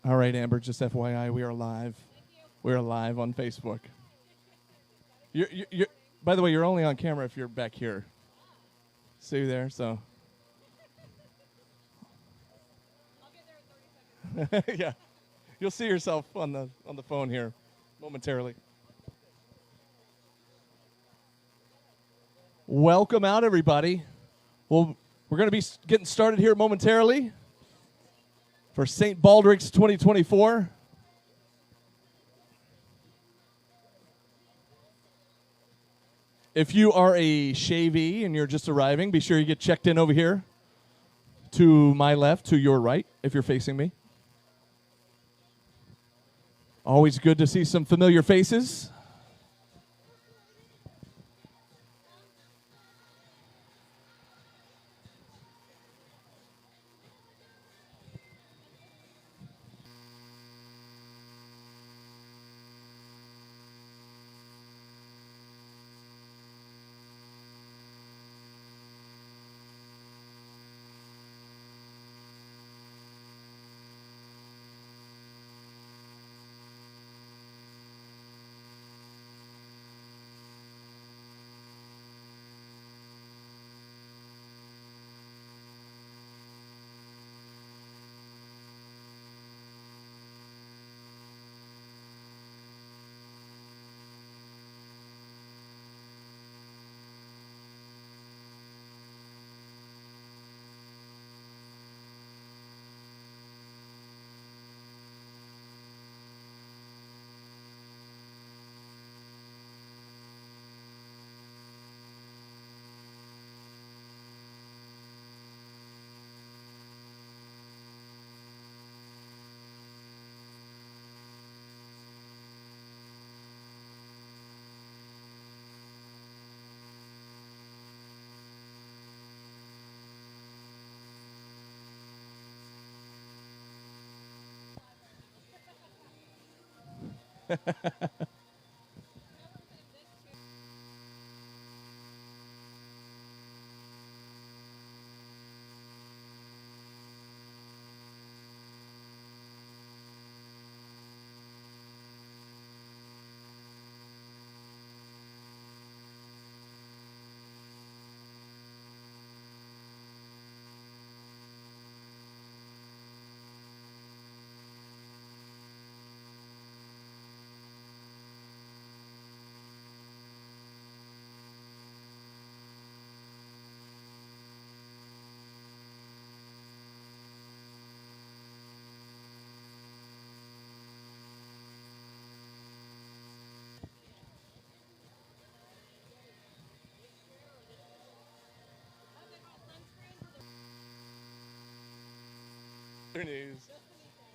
All right, Amber, just FYI, we are live. We are live on Facebook. By the way, you're only on camera if you're back here. See you there, so. I'll get there in 30 seconds. Yeah. You'll see yourself on the phone here momentarily. Welcome out, everybody. Well, we're going to be getting started here momentarily for St. Baldrick's 2024. If you are a shavee and you're just arriving, be sure you get checked in over here to my left, to your right, if you're facing me. Always good to see some familiar faces.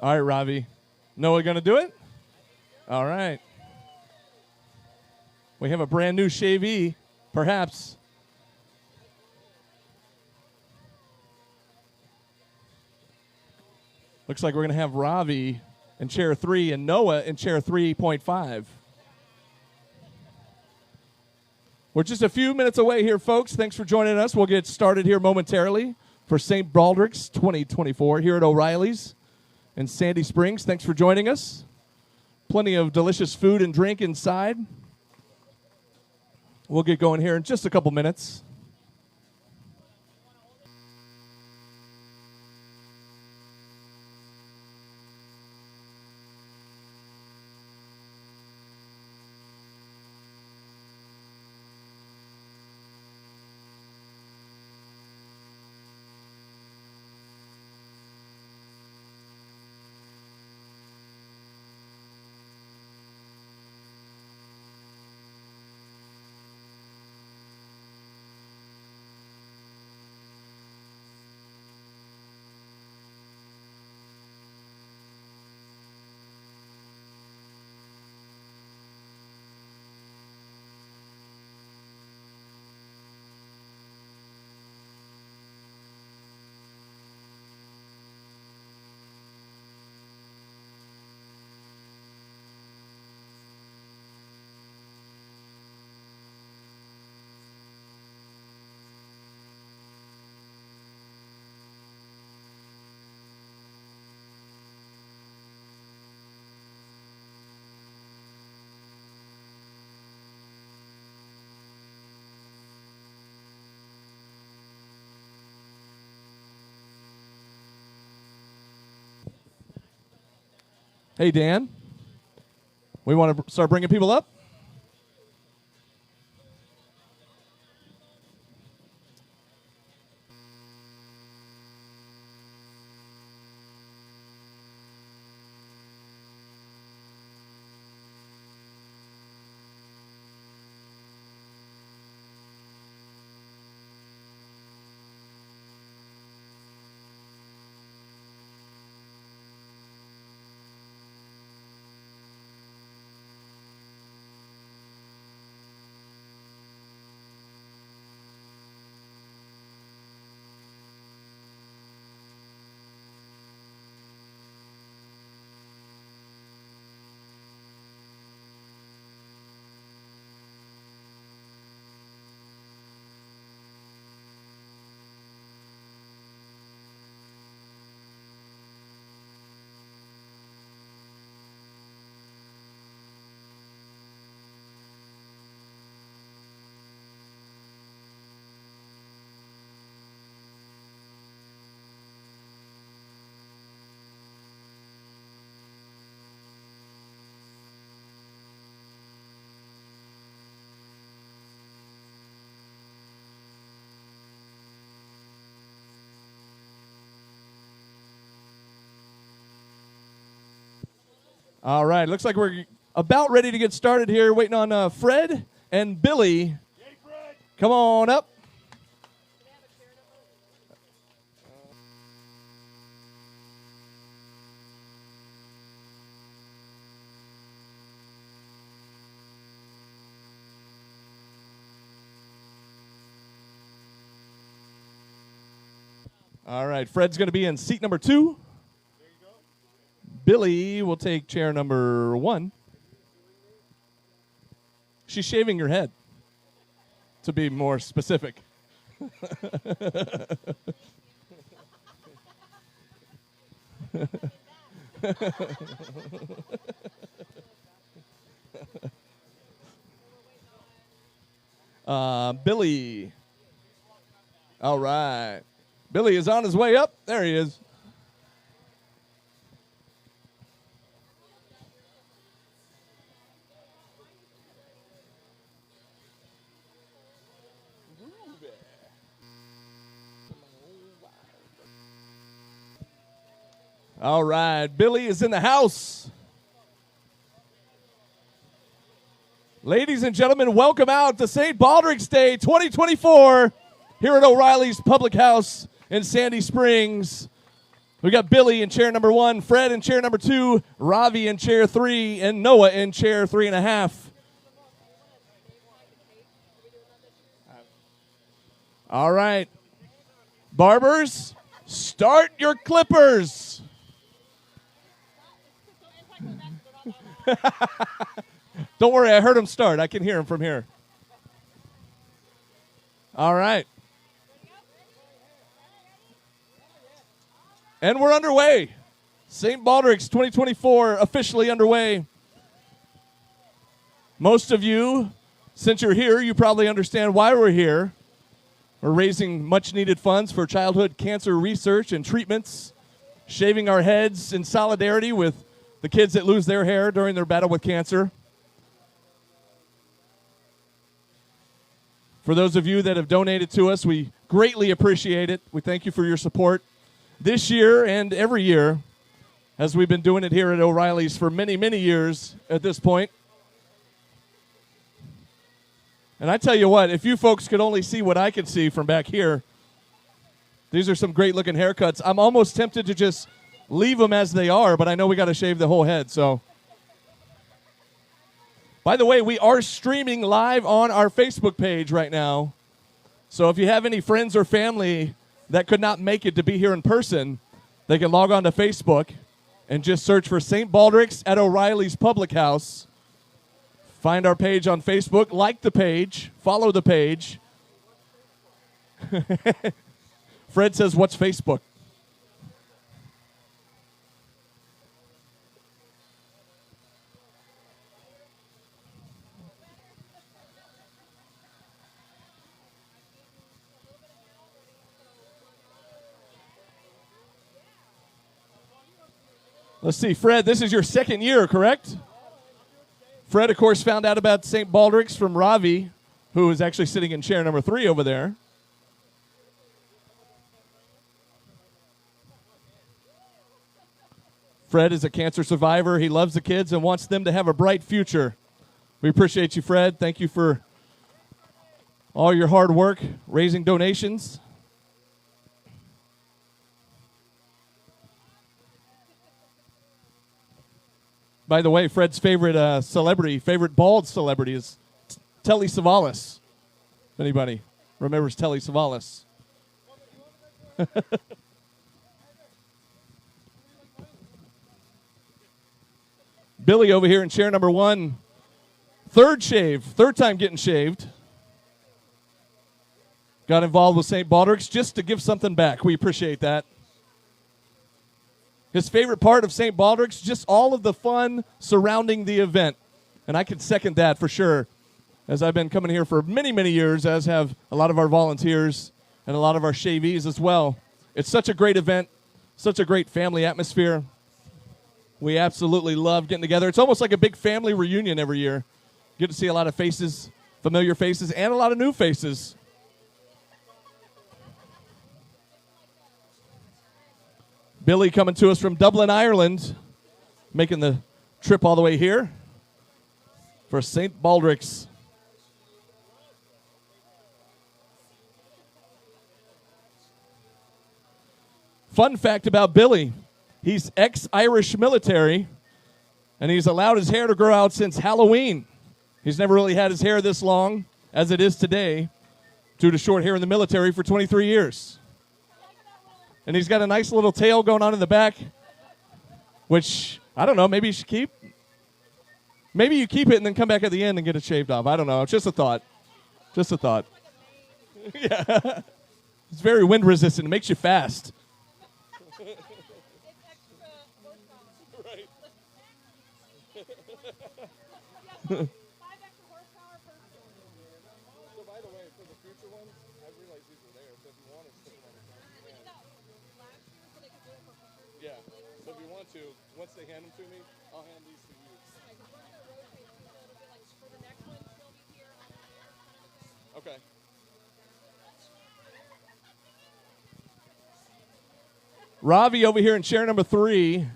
All right, Ravi. Noah going to do it? All right. We have a brand new shavee, perhaps. Looks like we're going to have Ravi in chair 3 and Noah in chair 3.5. We're just a few minutes away here, folks. Thanks for joining us. We'll get started here momentarily for St. Baldrick's 2024 here at O'Reilly's in Sandy Springs. Thanks for joining us. Plenty of delicious food and drink inside. We'll get going here in just a couple minutes. Hey, Dan. We want to start bringing people up? All right, looks like we're about ready to get started here. Waiting on Fred and Billy. Hey, Fred. Come on up. All right, Fred's going to be in seat number 2. Billy will take chair number 1. She's shaving your head, to be more specific. Billy. All right. Billy is on his way up. There he is. All right, Billy is in the house. Ladies and gentlemen, welcome out to St. Baldrick's Day 2024 here at O'Reilly's Public House in Sandy Springs. We got Billy in chair number 1, Fred in chair number 2, Ravi in chair 3, and Noah in chair 3.5. All right, barbers, start your clippers. Don't worry, I heard him start. I can hear him from here. All right. And we're underway. St. Baldrick's 2024 officially underway. Most of you, since you're here, you probably understand why we're here. We're raising much-needed funds for childhood cancer research and treatments, shaving our heads in solidarity with the kids that lose their hair during their battle with cancer. For those of you that have donated to us, we greatly appreciate it. We thank you for your support this year and every year, as we've been doing it here at O'Reilly's for many, many years at this point. And I tell you what, if you folks could only see what I can see from back here, these are some great-looking haircuts. I'm almost tempted to just leave them as they are, but I know we got to shave the whole head, so. By the way, we are streaming live on our Facebook page right now. So if you have any friends or family that could not make it to be here in person, they can log on to Facebook and just search for St. Baldrick's at O'Reilly's Public House. Find our page on Facebook, like the page, follow the page. Fred says, what's Facebook? Let's see, Fred, this is your second year, correct? Fred, of course, found out about St. Baldrick's from Ravi, who is actually sitting in chair number 3 over there. Fred is a cancer survivor. He loves the kids and wants them to have a bright future. We appreciate you, Fred. Thank you for all your hard work, raising donations. By the way, Fred's favorite favorite bald celebrity is Telly Savalas. If anybody remembers Telly Savalas. Billy over here in chair number 1. Third time getting shaved. Got involved with St. Baldrick's just to give something back. We appreciate that. His favorite part of St. Baldrick's, just all of the fun surrounding the event. And I can second that for sure, as I've been coming here for many, many years, as have a lot of our volunteers and a lot of our shavees as well. It's such a great event, such a great family atmosphere. We absolutely love getting together. It's almost like a big family reunion every year. Get to see a lot of faces, familiar faces, and a lot of new faces. Billy coming to us from Dublin, Ireland, making the trip all the way here for St. Baldrick's. Fun fact about Billy, he's ex-Irish military, and he's allowed his hair to grow out since Halloween. He's never really had his hair this long as it is today due to short hair in the military for 23 years. And he's got a nice little tail going on in the back, which, I don't know, maybe you should keep. Maybe you keep it and then come back at the end and get it shaved off. I don't know. It's just a thought. Just a thought. Yeah. It's very wind resistant. It makes you fast. It's extra horsepower. Right. 5 extra horsepower per story. So by the way, for the future ones, I realized these were there, so if you want to stick them on the front, you can. Last year, so they could do it for pictures. Yeah. So if you want to, once they hand them to me, I'll hand these to you. Okay, 'cause we're gonna rotate, so it'll be like for the next one, she'll be here on the air, kind of a thing. Okay. Ravi over here in chair number 3.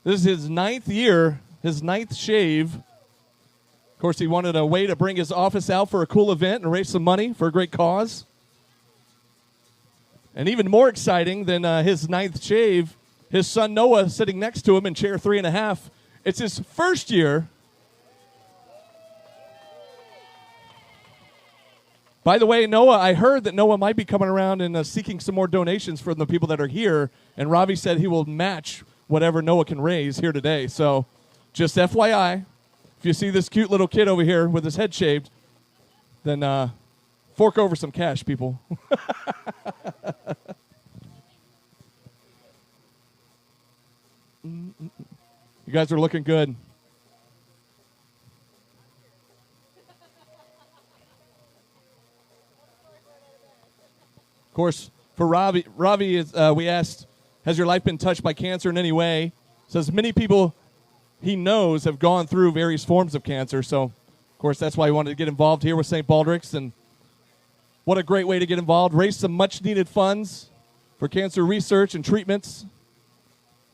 This is his 9th year, his 9th shave. Of course, he wanted a way to bring his office out for a cool event and raise some money for a great cause. And even more exciting than his 9th shave, his son Noah sitting next to him in chair 3.5. It's his first year. By the way, Noah, I heard that Noah might be coming around and seeking some more donations from the people that are here. And Ravi said he will match whatever Noah can raise here today. So just FYI, if you see this cute little kid over here with his head shaved, then fork over some cash, people. You guys are looking good. Of course, for Ravi is, we asked, has your life been touched by cancer in any way? Says many people he knows have gone through various forms of cancer. So, of course, that's why he wanted to get involved here with St. Baldrick's. And what a great way to get involved. Raise some much-needed funds for cancer research and treatments.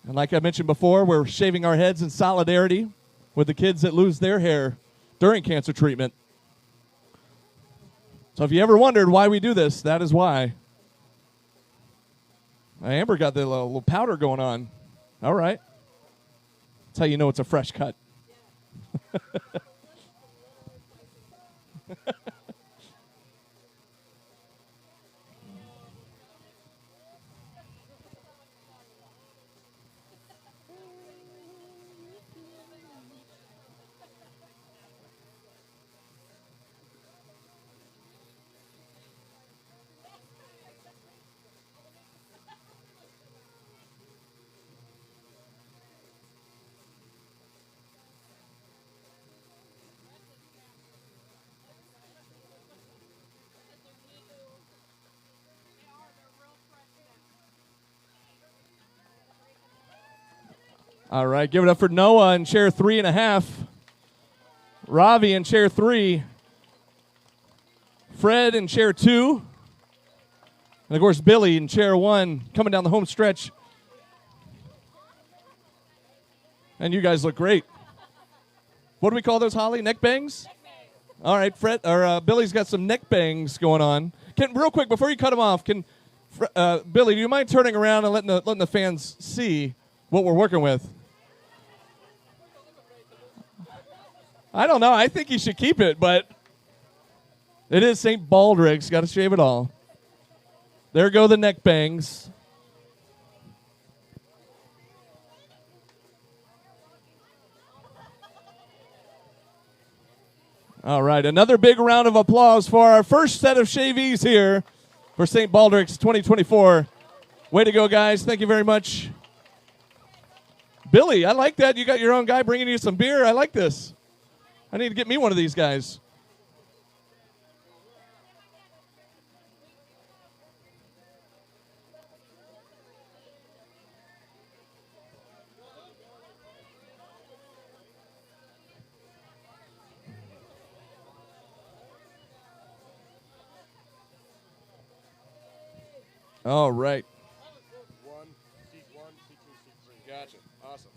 And like I mentioned before, we're shaving our heads in solidarity with the kids that lose their hair during cancer treatment. So if you ever wondered why we do this, that is why. Amber got the little powder going on. All right. That's how you know it's a fresh cut. All right, give it up for Noah in chair 3.5. Ravi in chair 3. Fred in chair 2. And, of course, Billy in chair 1 coming down the home stretch. And you guys look great. What do we call those, Holly? Neck bangs? All right, Fred or Billy's got some neck bangs going on. Real quick, before you cut them off, Billy, do you mind turning around and letting the fans see what we're working with? I don't know. I think you should keep it, but it is St. Baldrick's. Got to shave it all. There go the neck bangs. All right, another big round of applause for our first set of shavees here for St. Baldrick's 2024. Way to go, guys. Thank you very much. Billy, I like that. You got your own guy bringing you some beer. I like this. I need to get me one of these guys. All right. Seat 1, seat 2, seat 3. Gotcha. Awesome.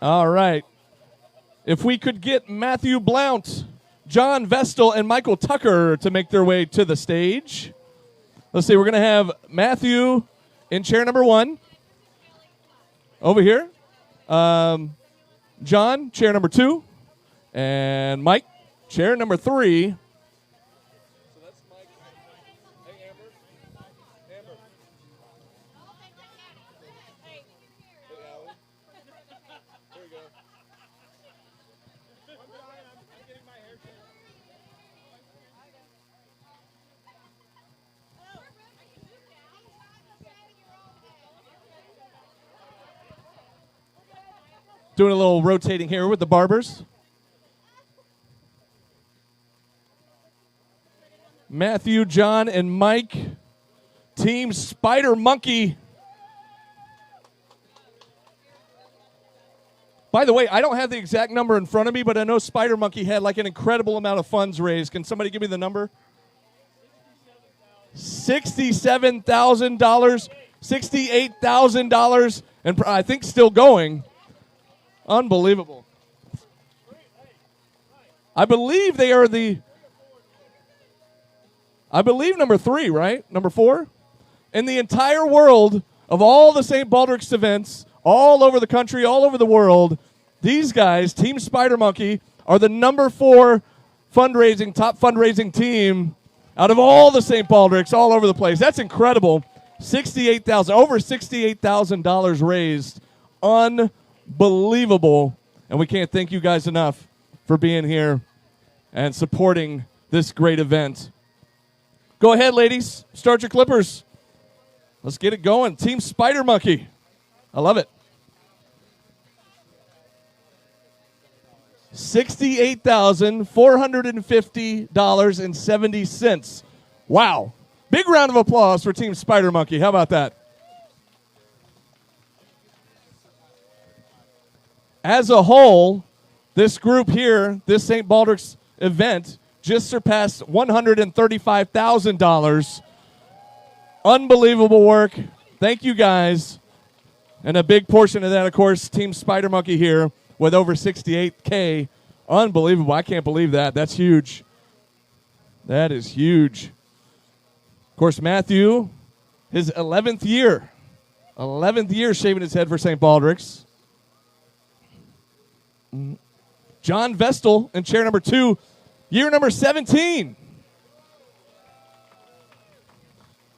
All right. If we could get Matthew Blount, John Vestal, and Michael Tucker to make their way to the stage. Let's see. We're going to have Matthew in chair number 1. Over here. John, chair number 2. And Mike, chair number 3. So that's Mike. Hey, Amber. Amber. Hey, Allie. Here we go. I'm getting my hair checked. Doing a little rotating here with the barbers. Matthew, John, and Mike. Team Spider Monkey. By the way, I don't have the exact number in front of me, but I know Spider Monkey had like an incredible amount of funds raised. Can somebody give me the number? $67,000. $68,000. And I think still going. Unbelievable. I believe they are number 3, right? Number 4? In the entire world of all the St. Baldrick's events, all over the country, all over the world, these guys, Team Spider Monkey, are the number 4 top fundraising team out of all the St. Baldrick's all over the place. That's incredible. Over $68,000 raised. Unbelievable. And we can't thank you guys enough for being here and supporting this great event. Go ahead, ladies. Start your clippers. Let's get it going. Team Spider Monkey. I love it. $68,450.70. Wow. Big round of applause for Team Spider Monkey. How about that? As a whole, this group here, this St. Baldrick's event, just surpassed $135,000. Unbelievable work. Thank you, guys. And a big portion of that, of course, Team Spider Monkey here with over $68K. Unbelievable. I can't believe that. That's huge. That is huge. Of course, Matthew, his 11th year. 11th year shaving his head for St. Baldrick's. John Vestal in chair number 2. Year number 17.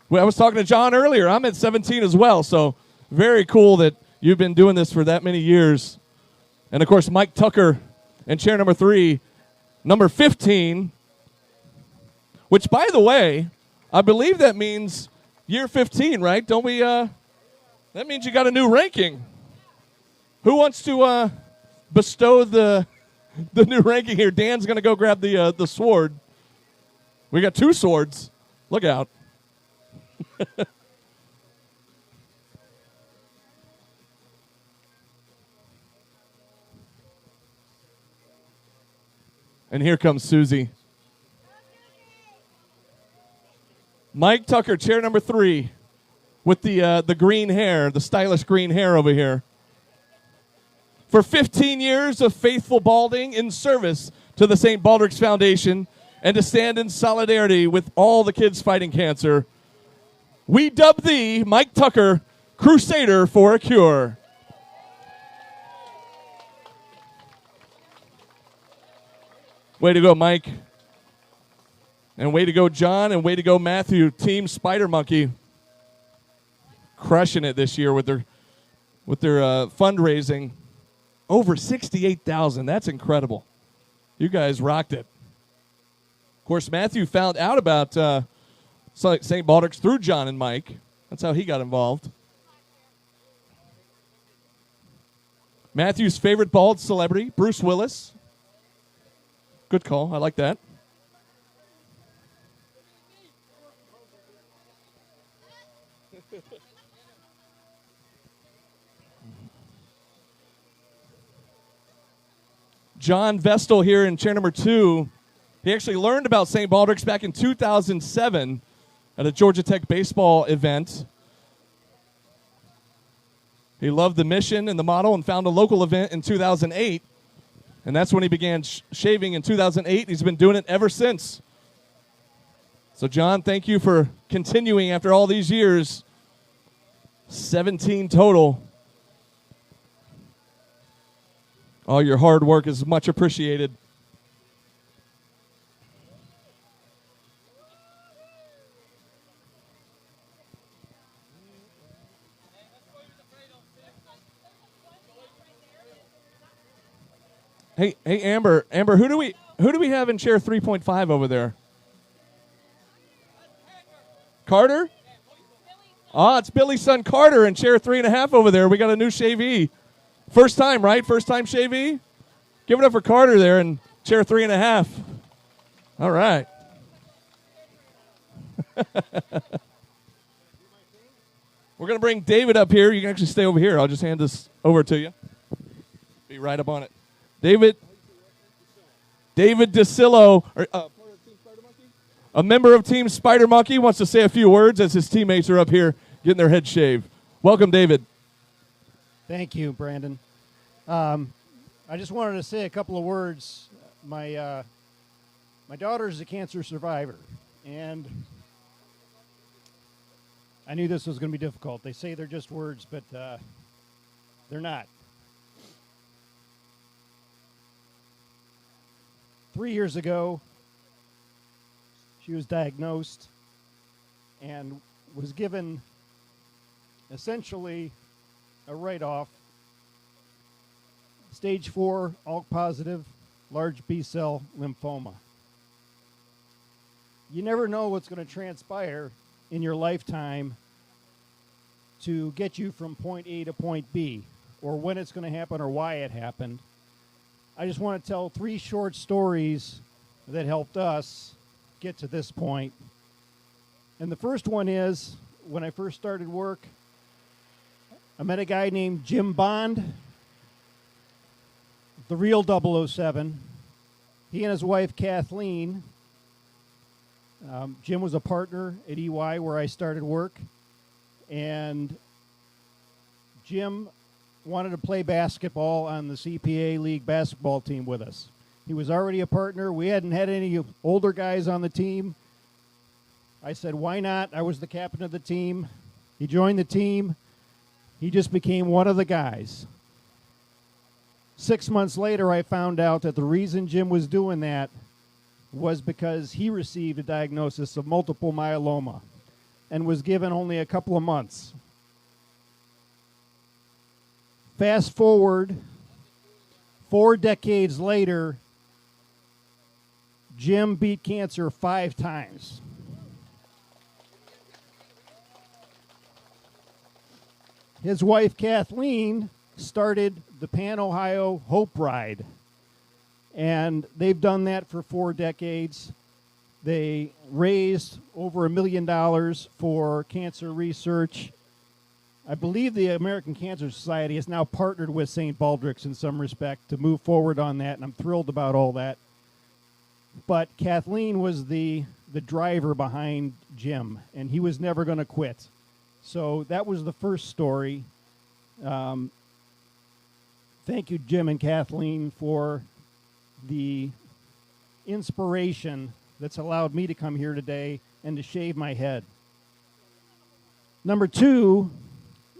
Well, I was talking to John earlier. I'm at 17 as well, so very cool that you've been doing this for that many years. And, of course, Mike Tucker in chair number 3, number 15, which, by the way, I believe that means year 15, right? Don't we? That means you got a new ranking. Who wants to bestow the new ranking here? Dan's going to go grab the sword. We got 2 swords. Look out. And here comes Susie. Mike Tucker, chair number 3, with the green hair, the stylish green hair over here. For 15 years of faithful balding in service to the St. Baldrick's Foundation and to stand in solidarity with all the kids fighting cancer, we dub thee, Mike Tucker, Crusader for a Cure. Way to go, Mike. And way to go, John, and way to go, Matthew. Team Spider Monkey crushing it this year with their fundraising. Over 68,000. That's incredible. You guys rocked it. Of course, Matthew found out about St. Baldrick's through John and Mike. That's how he got involved. Matthew's favorite bald celebrity, Bruce Willis. Good call. I like that. John Vestal here in chair number 2. He actually learned about St. Baldrick's back in 2007 at a Georgia Tech baseball event. He loved the mission and the model and found a local event in 2008. And that's when he began shaving in 2008. He's been doing it ever since. So, John, thank you for continuing after all these years. 17 total. All your hard work is much appreciated. Hey, Amber, who do we have in chair 3.5 over there? Carter? Ah, it's Billy's son Carter in chair 3.5 over there. We got a new shavee. First time, right? First time shavee? Give it up for Carter there in chair 3.5. All right. We're going to bring David up here. You can actually stay over here. I'll just hand this over to you. Be right up on it. David DeCillo, a member of Team Spider Monkey, wants to say a few words as his teammates are up here getting their heads shaved. Welcome, David. Thank you, Brandon. I just wanted to say a couple of words. My daughter is a cancer survivor, and I knew this was going to be difficult. They say they're just words, but they're not. 3 years ago, she was diagnosed and was given essentially a write-off. Stage 4, ALK-positive, large B-cell lymphoma. You never know what's going to transpire in your lifetime to get you from point A to point B, or when it's going to happen or why it happened. I just want to tell 3 short stories that helped us get to this point. And the first one is, when I first started work, I met a guy named Jim Bond, the real 007. He and his wife, Kathleen. Jim was a partner at EY where I started work. And Jim wanted to play basketball on the CPA League basketball team with us. He was already a partner. We hadn't had any older guys on the team. I said, why not? I was the captain of the team. He joined the team. He just became one of the guys. 6 months later, I found out that the reason Jim was doing that was because he received a diagnosis of multiple myeloma and was given only a couple of months. Fast forward 4 decades later, Jim beat cancer 5 times. His wife, Kathleen, started the Pan Ohio Hope Ride. And they've done that for 4 decades. They raised over $1 million for cancer research. I believe the American Cancer Society has now partnered with St. Baldrick's in some respect to move forward on that, and I'm thrilled about all that. But Kathleen was the driver behind Jim, and he was never going to quit. So that was the first story. Thank you, Jim and Kathleen, for the inspiration that's allowed me to come here today and to shave my head. Number two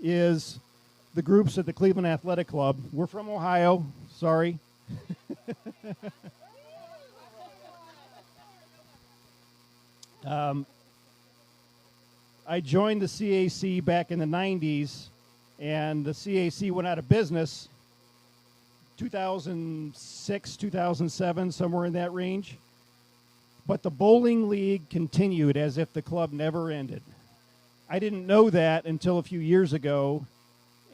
is the groups at the Cleveland Athletic Club. We're from Ohio, sorry. I joined the CAC back in the 90s, and the CAC went out of business 2006, 2007, somewhere in that range. But the bowling league continued as if the club never ended. I didn't know that until a few years ago,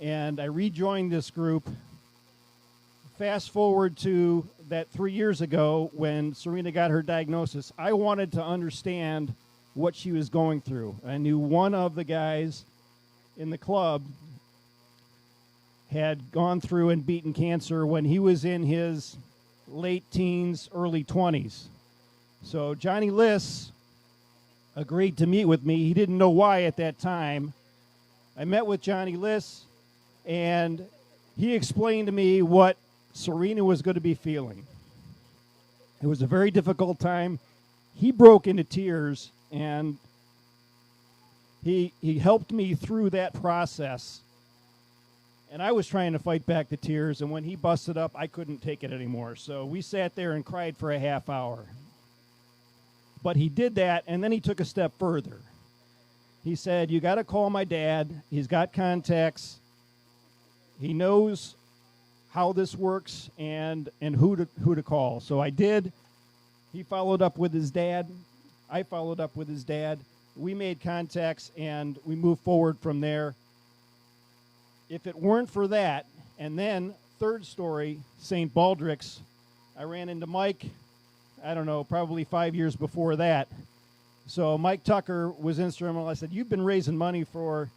and I rejoined this group. Fast forward to that 3 years ago when Serena got her diagnosis. I wanted to understand what she was going through. I knew one of the guys in the club had gone through and beaten cancer when he was in his late teens, early 20s. So Johnny Liss agreed to meet with me. He didn't know why at that time. I met with Johnny Liss, and he explained to me what Serena was going to be feeling. It was a very difficult time. He broke into tears, and he helped me through that process. And I was trying to fight back the tears, and when he busted up, I couldn't take it anymore. So we sat there and cried for a half hour. But he did that, and then he took a step further. He said, you got to call my dad. He's got contacts. He knows how this works and who to call. So I did. He followed up with his dad. I followed up with his dad. We made contacts, and we moved forward from there. If it weren't for that, and then, third story, St. Baldrick's, I ran into Mike, I don't know, probably 5 years before that. So Mike Tucker was instrumental. I said, you've been raising money for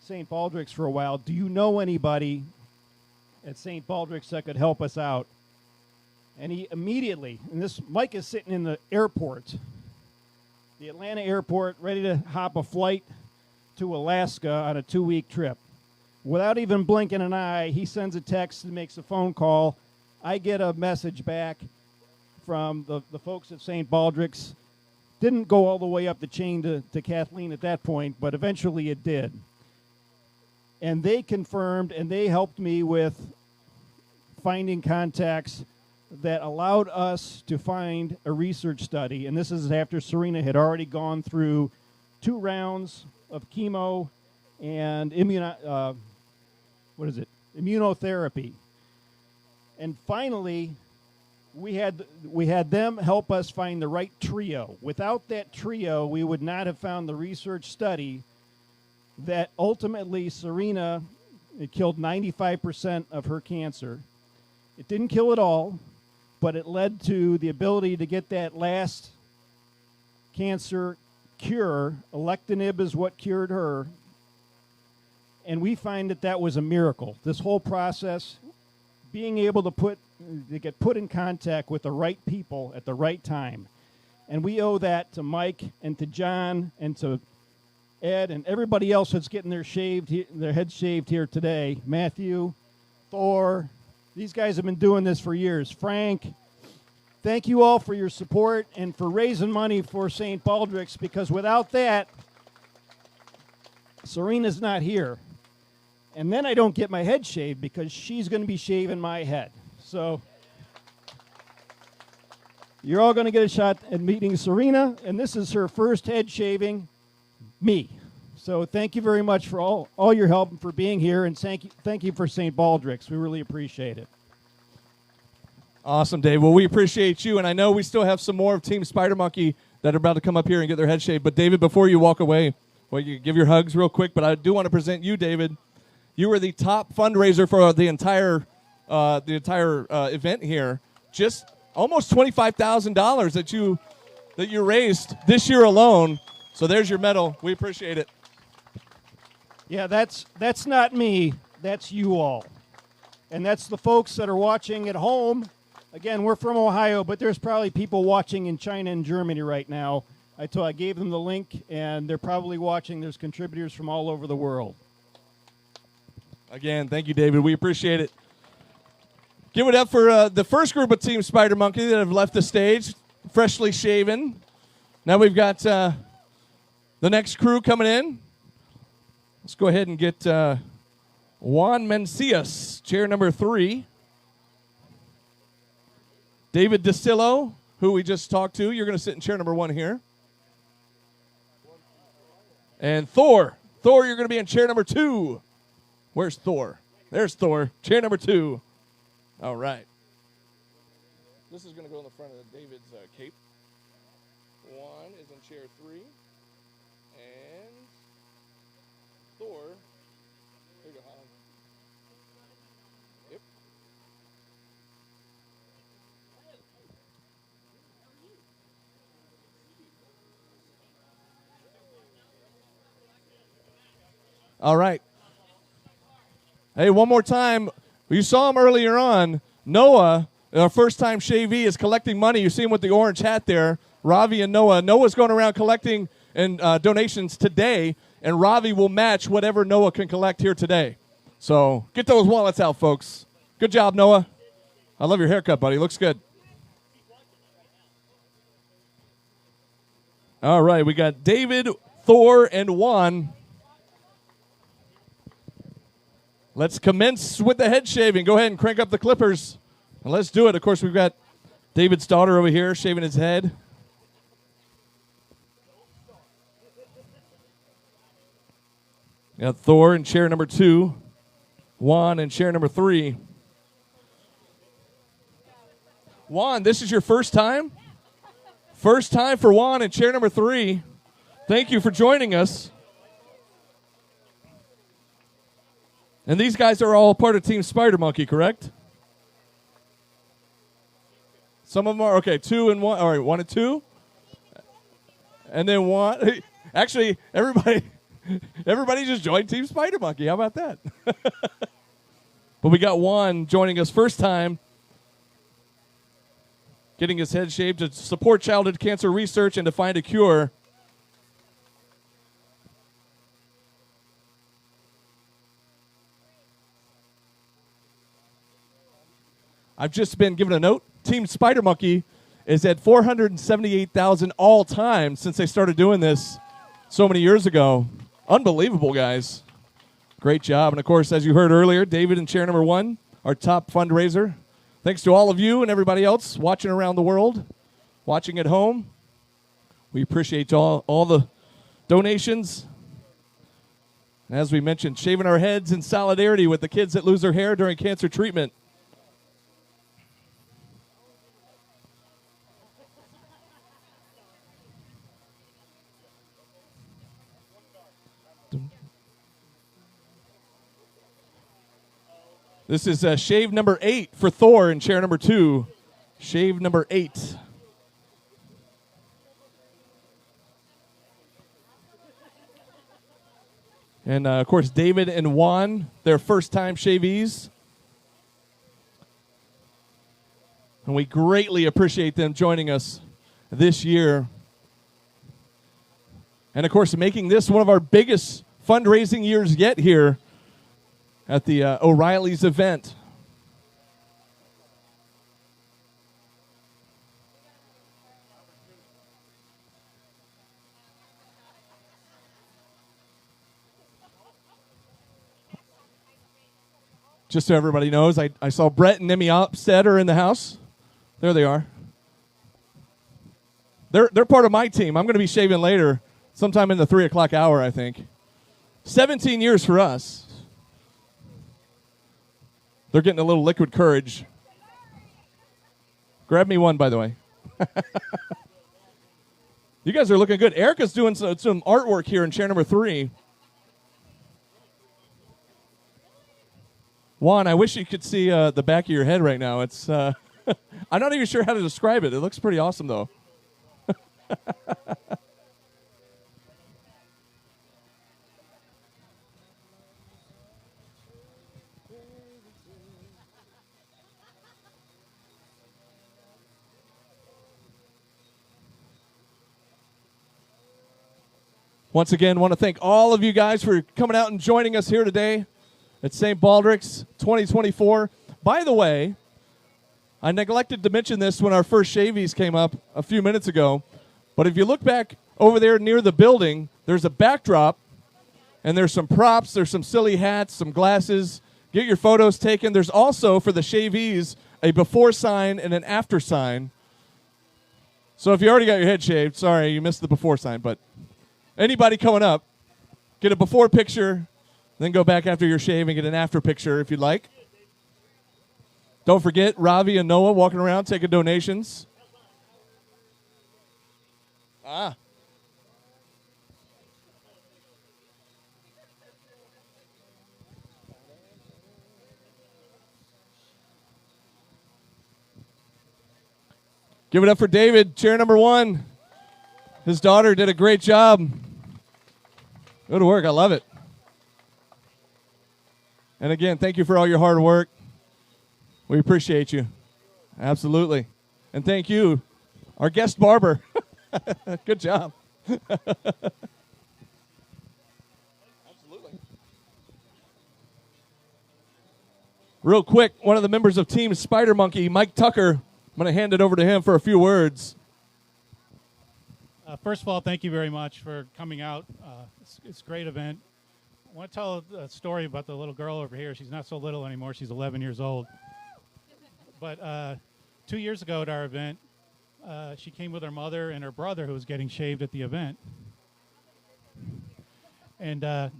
St. Baldrick's for a while. Do you know anybody at St. Baldrick's that could help us out? And he immediately, and this, Mike is sitting in the airport, the Atlanta airport, ready to hop a flight to Alaska on a 2-week trip. Without even blinking an eye, he sends a text and makes a phone call. I get a message back from the folks at St. Baldrick's. Didn't go all the way up the chain to Kathleen at that point, but eventually it did. And they confirmed, and they helped me with finding contacts that allowed us to find a research study. And this is after Serena had already gone through 2 rounds of chemo and immunotherapy. And finally, we had them help us find the right trio. Without that trio, we would not have found the research study that ultimately Serena, it killed 95% of her cancer. It didn't kill it all, but it led to the ability to get that last cancer cure. Alectinib is what cured her. And we find that was a miracle. This whole process, being able to get put in contact with the right people at the right time. And we owe that to Mike and to John and to Ed and everybody else that's getting their heads shaved here today. Matthew, Thor, these guys have been doing this for years. Frank, thank you all for your support and for raising money for St. Baldrick's, because without that, Serena's not here. And then I don't get my head shaved because she's going to be shaving my head. So you're all going to get a shot at meeting Serena, and this is her first head shaving me. So thank you very much for all your help and for being here, and thank you for St. Baldrick's. We really appreciate it. Awesome, Dave. Well, we appreciate you, and I know we still have some more of Team Spider Monkey that are about to come up here and get their head shaved. But David, before you walk away, well, you give your hugs real quick, but I do want to present you, David. You were the top fundraiser for the entire event here. Just almost $25,000 that you that you raised this year alone. So there's your medal. We appreciate it. Yeah, that's not me. That's you all. And that's the folks that are watching at home. Again, we're from Ohio, but there's probably people watching in China and Germany right now. I gave them the link, and they're probably watching. There's contributors from all over the world. Again, thank you, David. We appreciate it. Give it up for the first group of Team Spider Monkey that have left the stage, freshly shaven. Now we've got the next crew coming in. Let's go ahead and get Juan Mencius, chair number 3. David DeCillo, who we just talked to. You're going to sit in chair number 1 here. And Thor. Thor, you're going to be in chair number 2. Where's Thor? There's Thor, chair number 2. All right. This is going to go in the front of David's cape. Juan is in chair 3. And Thor. There you go, Holland. Yep. All right. Hey, one more time. You saw him earlier on. Noah, our first-time shavee, is collecting money. You see him with the orange hat there. Ravi and Noah. Noah's going around collecting and donations today, and Ravi will match whatever Noah can collect here today. So get those wallets out, folks. Good job, Noah. I love your haircut, buddy. Looks good. All right, we got David, Thor, and Juan. Let's commence with the head shaving. Go ahead and crank up the clippers. And let's do it. Of course, we've got David's daughter over here shaving his head. Got Thor in chair number 2. Juan in chair number 3. Juan, this is your first time? First time for Juan in chair number 3. Thank you for joining us. And these guys are all part of Team Spider Monkey, correct? Some of them are. Okay, 2 and 1. All right, 1 and 2. And then 1. Actually, everybody just joined Team Spider Monkey. How about that? But we got Juan joining us first time, getting his head shaved to support childhood cancer research and to find a cure. I've just been given a note. Team Spider Monkey is at 478,000 all time since they started doing this so many years ago. Unbelievable, guys. Great job. And, of course, as you heard earlier, David in chair number 1, our top fundraiser. Thanks to all of you and everybody else watching around the world, watching at home. We appreciate all the donations. And as we mentioned, shaving our heads in solidarity with the kids that lose their hair during cancer treatment. This is shave number 8 for Thor in chair number 2. Shave number 8. And, of course, David and Juan, their first-time shavees. And we greatly appreciate them joining us this year. And, of course, making this one of our biggest fundraising years yet here at the O'Reilly's event. Just so everybody knows, I saw Brett and Emmy Opstead are in the house. There they are. They're part of my team. I'm going to be shaving later, sometime in the 3 o'clock hour, I think. 17 years for us. They're getting a little liquid courage. Grab me one, by the way. You guys are looking good. Erica's doing some artwork here in chair number 3. Juan, I wish you could see the back of your head right now. It's I'm not even sure how to describe it. It looks pretty awesome, though. Once again, want to thank all of you guys for coming out and joining us here today at St. Baldrick's 2024. By the way, I neglected to mention this when our first Shavies came up a few minutes ago, but if you look back over there near the building, there's a backdrop, and there's some props, there's some silly hats, some glasses. Get your photos taken. There's also, for the Shavies, a before sign and an after sign. So if you already got your head shaved, sorry, you missed the before sign, but anybody coming up, get a before picture, then go back after your shave and get an after picture if you'd like. Don't forget, Ravi and Noah walking around taking donations. Give it up for David, chair number 1. His daughter did a great job. Good work. I love it. And again, thank you for all your hard work. We appreciate you. Absolutely. And thank you, our guest barber. Good job. Absolutely. Real quick, one of the members of Team Spider Monkey, Mike Tucker, I'm going to hand it over to him for a few words. First of all, thank you very much for coming out. It's a great event. I want to tell a story about the little girl over here. She's not so little anymore. She's 11 years old. But 2 years ago at our event, she came with her mother and her brother who was getting shaved at the event. And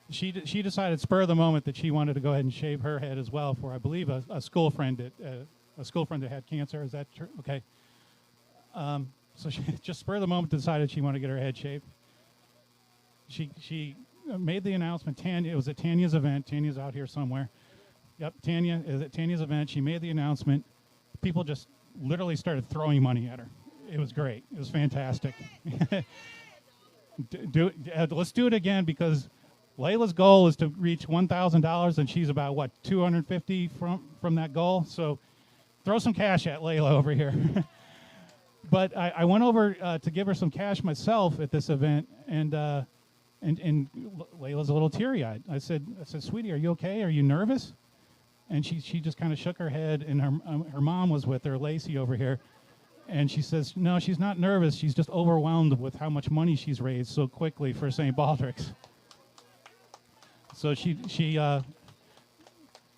she decided spur of the moment that she wanted to go ahead and shave her head as well for, I believe, a school friend that had cancer. Is that true? Okay. So she just spur of the moment decided she wanted to get her head shaved. She made the announcement. Tanya, it was at Tanya's event. Tanya's out here somewhere. Yep, Tanya is at Tanya's event. She made the announcement. People just literally started throwing money at her. It was great. It was fantastic. Let's do it again because Lila's goal is to reach $1,000, and she's about, what, $250 from that goal? So throw some cash at Lila over here. But I went over to give her some cash myself at this event, and Layla's a little teary-eyed. I said, sweetie, are you okay? Are you nervous? And she just kind of shook her head, and her mom was with her, Lacey, over here. And she says, no, she's not nervous. She's just overwhelmed with how much money she's raised so quickly for St. Baldrick's. So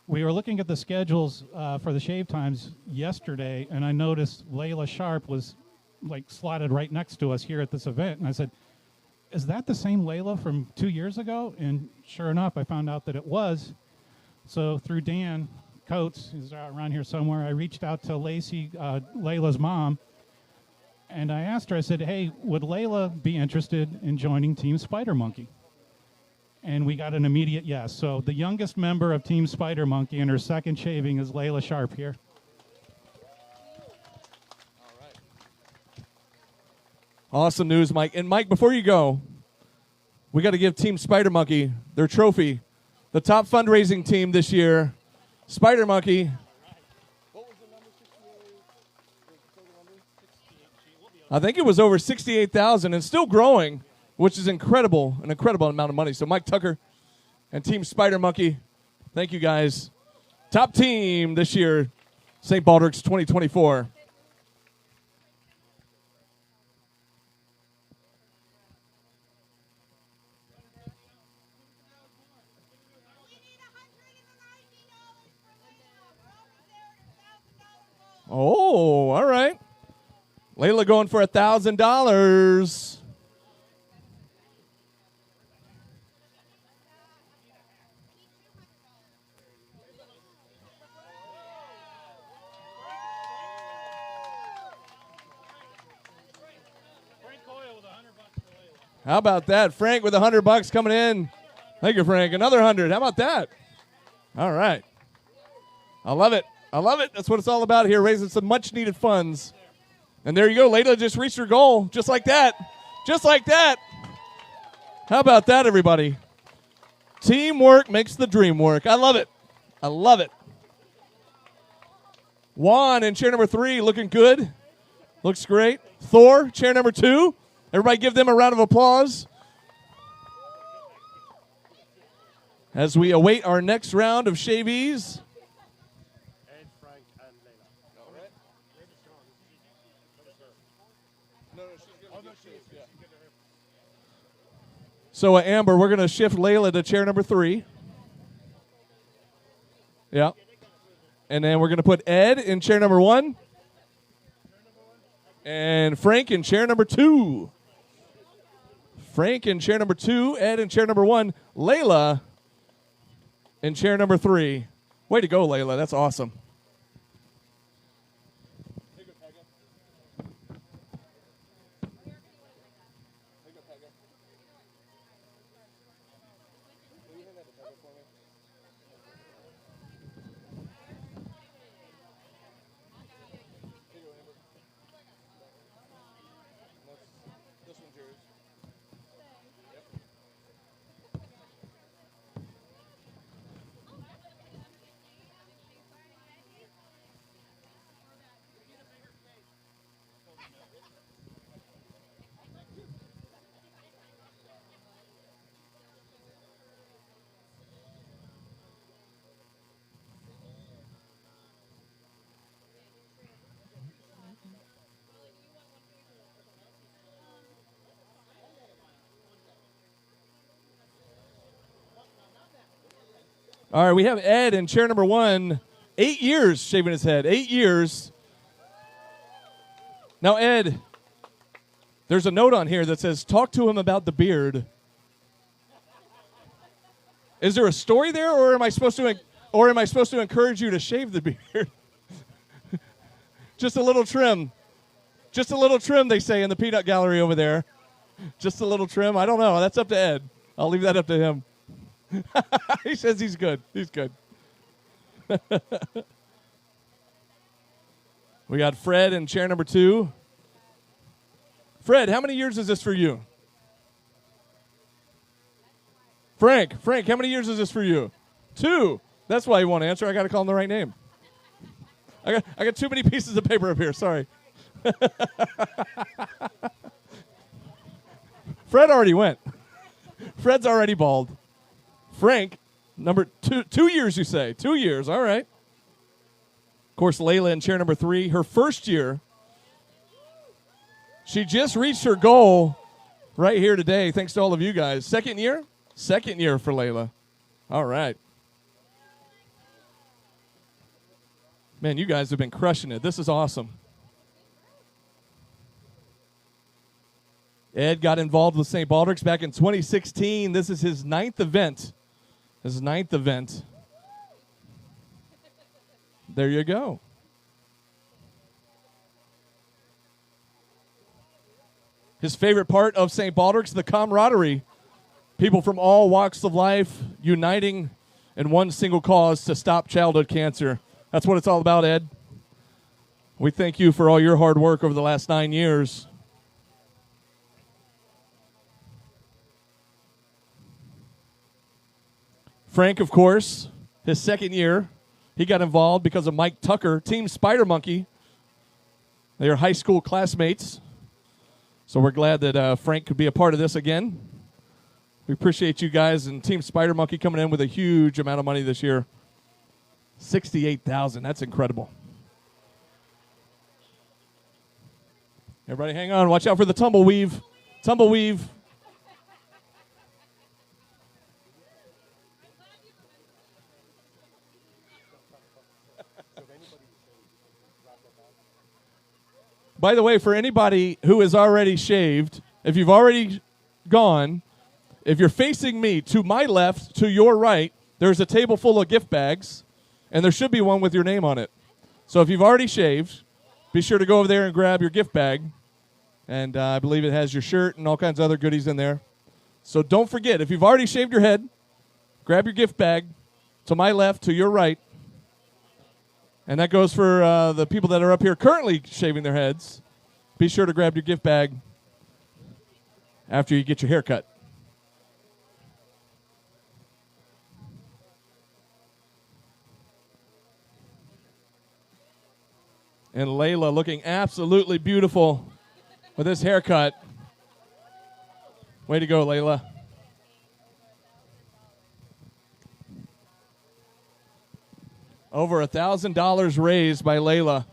we were looking at the schedules for the shave times yesterday, and I noticed Layla Sharp was like slotted right next to us here at this event. And I said, is that the same Layla from 2 years ago? And sure enough, I found out that it was. So through Dan Coates, who's around here somewhere, I reached out to Lacey, Layla's mom, and I asked her, I said, hey, would Layla be interested in joining Team Spider Monkey? And we got an immediate yes. So the youngest member of Team Spider Monkey and her second shaving is Layla Sharp here. All right. Awesome news, Mike. And Mike, before you go, we got to give Team Spider Monkey their trophy. The top fundraising team this year, Spider Monkey. What was the number? 68? I think it was over 68,000 and still growing, which is incredible, an incredible amount of money. So Mike Tucker and Team Spider Monkey, thank you guys. Top team this year, St. Baldrick's 2024. Oh, all right. Layla going for $1,000. How about that? Frank with $100 coming in. Thank you, Frank. Another 100. How about that? All right. I love it. I love it. That's what it's all about here, raising some much-needed funds And there you go. Lila just reached her goal. Just like that. Just like that. How about that, everybody? Teamwork makes the dream work. I love it. I love it. Juan in chair number 3, looking good. Looks great. Thor, chair number 2. Everybody give them a round of applause. As we await our next round of shavees. Ed, Frank, and Lila. All right. So, Amber, we're going to shift Layla to chair number 3. Yeah. And then we're going to put Ed in chair number 1. And Frank in chair number 2. Frank in chair number 2. Ed in chair number 1. Layla in chair number 3. Way to go, Layla. That's awesome. All right, we have Ed in chair number 1. 8 years shaving his head. 8 years. Now, Ed, there's a note on here that says, talk to him about the beard. Is there a story there, or am I supposed to encourage you to shave the beard? Just a little trim. Just a little trim, they say in the peanut gallery over there. Just a little trim. I don't know. That's up to Ed. I'll leave that up to him. He says he's good. He's good. We got Fred in chair number 2. Fred, how many years is this for you? Frank, how many years is this for you? 2. That's why he won't answer. I got to call him the right name. I got too many pieces of paper up here. Sorry. Fred already went. Fred's already bald. Frank, number 2 years, you say? 2 years, all right. Of course, Layla in chair number 3, her first year. She just reached her goal right here today, thanks to all of you guys. Second year? Second year for Layla. All right. Man, you guys have been crushing it. This is awesome. Ed got involved with St. Baldrick's back in 2016. This is his 9th event. There you go. His favorite part of St. Baldrick's, the camaraderie. People from all walks of life uniting in one single cause to stop childhood cancer. That's what it's all about, Ed. We thank you for all your hard work over the last 9 years. Frank, of course, his second year, he got involved because of Mike Tucker, Team Spider Monkey. They are high school classmates. So we're glad that Frank could be a part of this again. We appreciate you guys and Team Spider Monkey coming in with a huge amount of money this year. $68,000. That's incredible. Everybody hang on. Watch out for the tumbleweave. Tumbleweave. By the way, for anybody who is already shaved, if you've already gone, if you're facing me, to my left, to your right, there's a table full of gift bags, and there should be one with your name on it. So if you've already shaved, be sure to go over there and grab your gift bag. And I believe it has your shirt and all kinds of other goodies in there. So don't forget, if you've already shaved your head, grab your gift bag to my left, to your right. And that goes for the people that are up here currently shaving their heads. be sure to grab your gift bag after you get your hair cut. And Layla looking absolutely beautiful with this haircut. Way to go, Layla. Over $1,000 raised by Layla.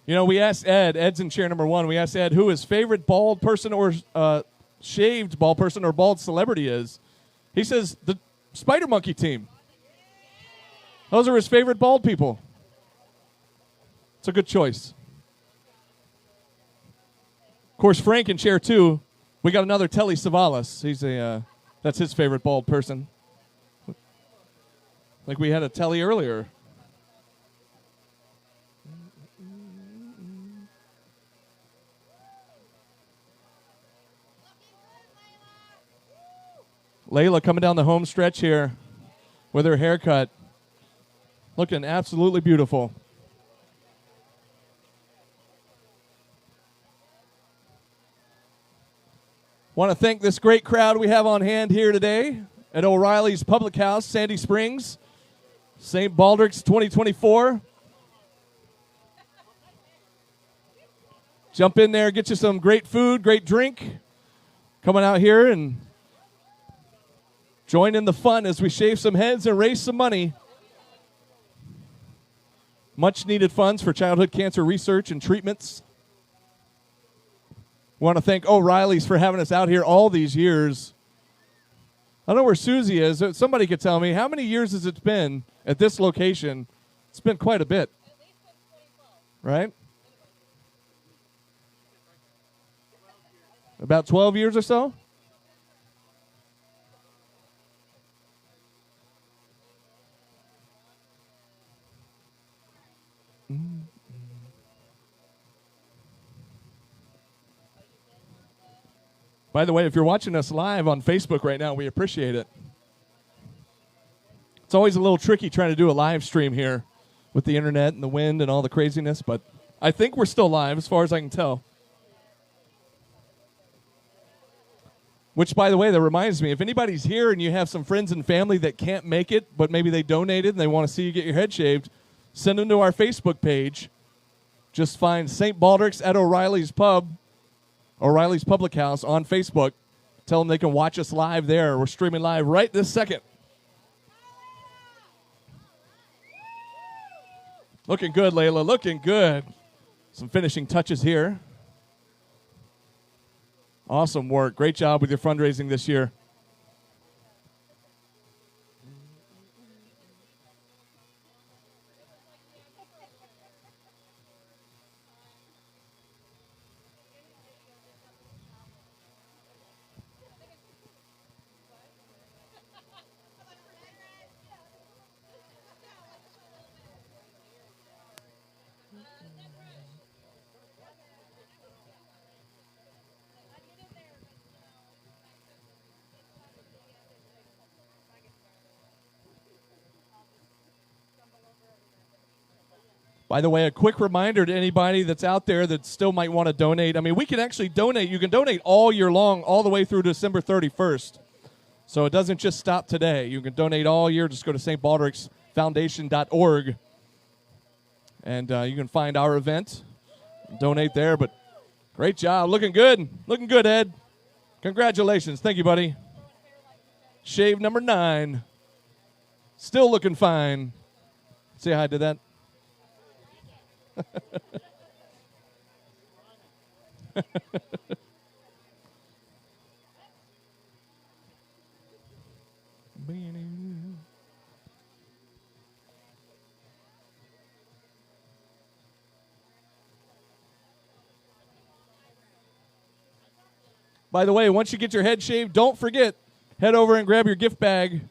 You know, we asked Ed, Ed's in chair number 1, we asked Ed who his favorite bald person or shaved bald person or bald celebrity is. He says the Spider Monkey team. Those are his favorite bald people. It's a good choice. Of course, Frank in chair 2, we got another Telly Savalas. He's that's his favorite bald person. Like we had a Telly earlier. Layla coming down the home stretch here with her haircut. Looking absolutely beautiful. Want to thank this great crowd we have on hand here today at O'Reilly's Public House, Sandy Springs, St. Baldrick's 2024. Jump in there, get you some great food, great drink. Coming out here and join in the fun as we shave some heads and raise some money. Much needed funds for childhood cancer research and treatments. We want to thank O'Reilly's for having us out here all these years. I don't know where Susie is. Somebody could tell me, how many years has it been at this location? It's been quite a bit. At least since 2012. Right? About 12 years or so? By the way, if you're watching us live on Facebook right now, we appreciate it. It's always a little tricky trying to do a live stream here with the internet and the wind and all the craziness, but I think we're still live as far as I can tell. Which, by the way, that reminds me, if anybody's here and you have some friends and family that can't make it, but maybe they donated and they want to see you get your head shaved, send them to our Facebook page. Just find St. Baldrick's at O'Reilly's Pub, O'Reilly's Public House on Facebook. Tell them they can watch us live there. We're streaming live right this second. Looking good, Layla. Looking good. Some finishing touches here. Awesome work. Great job with your fundraising this year. By the way, a quick reminder to anybody that's out there that still might want to donate. I mean, we can actually donate. You can donate all year long, all the way through December 31st. So it doesn't just stop today. You can donate all year. Just go to stbaldricksfoundation.org. And you can find our event. Donate there. But great job. Looking good. Looking good, Ed. Congratulations. Thank you, buddy. Shave number 9. Still looking fine. See how I did that? By the way, once you get your head shaved, don't forget, head over and grab your gift bag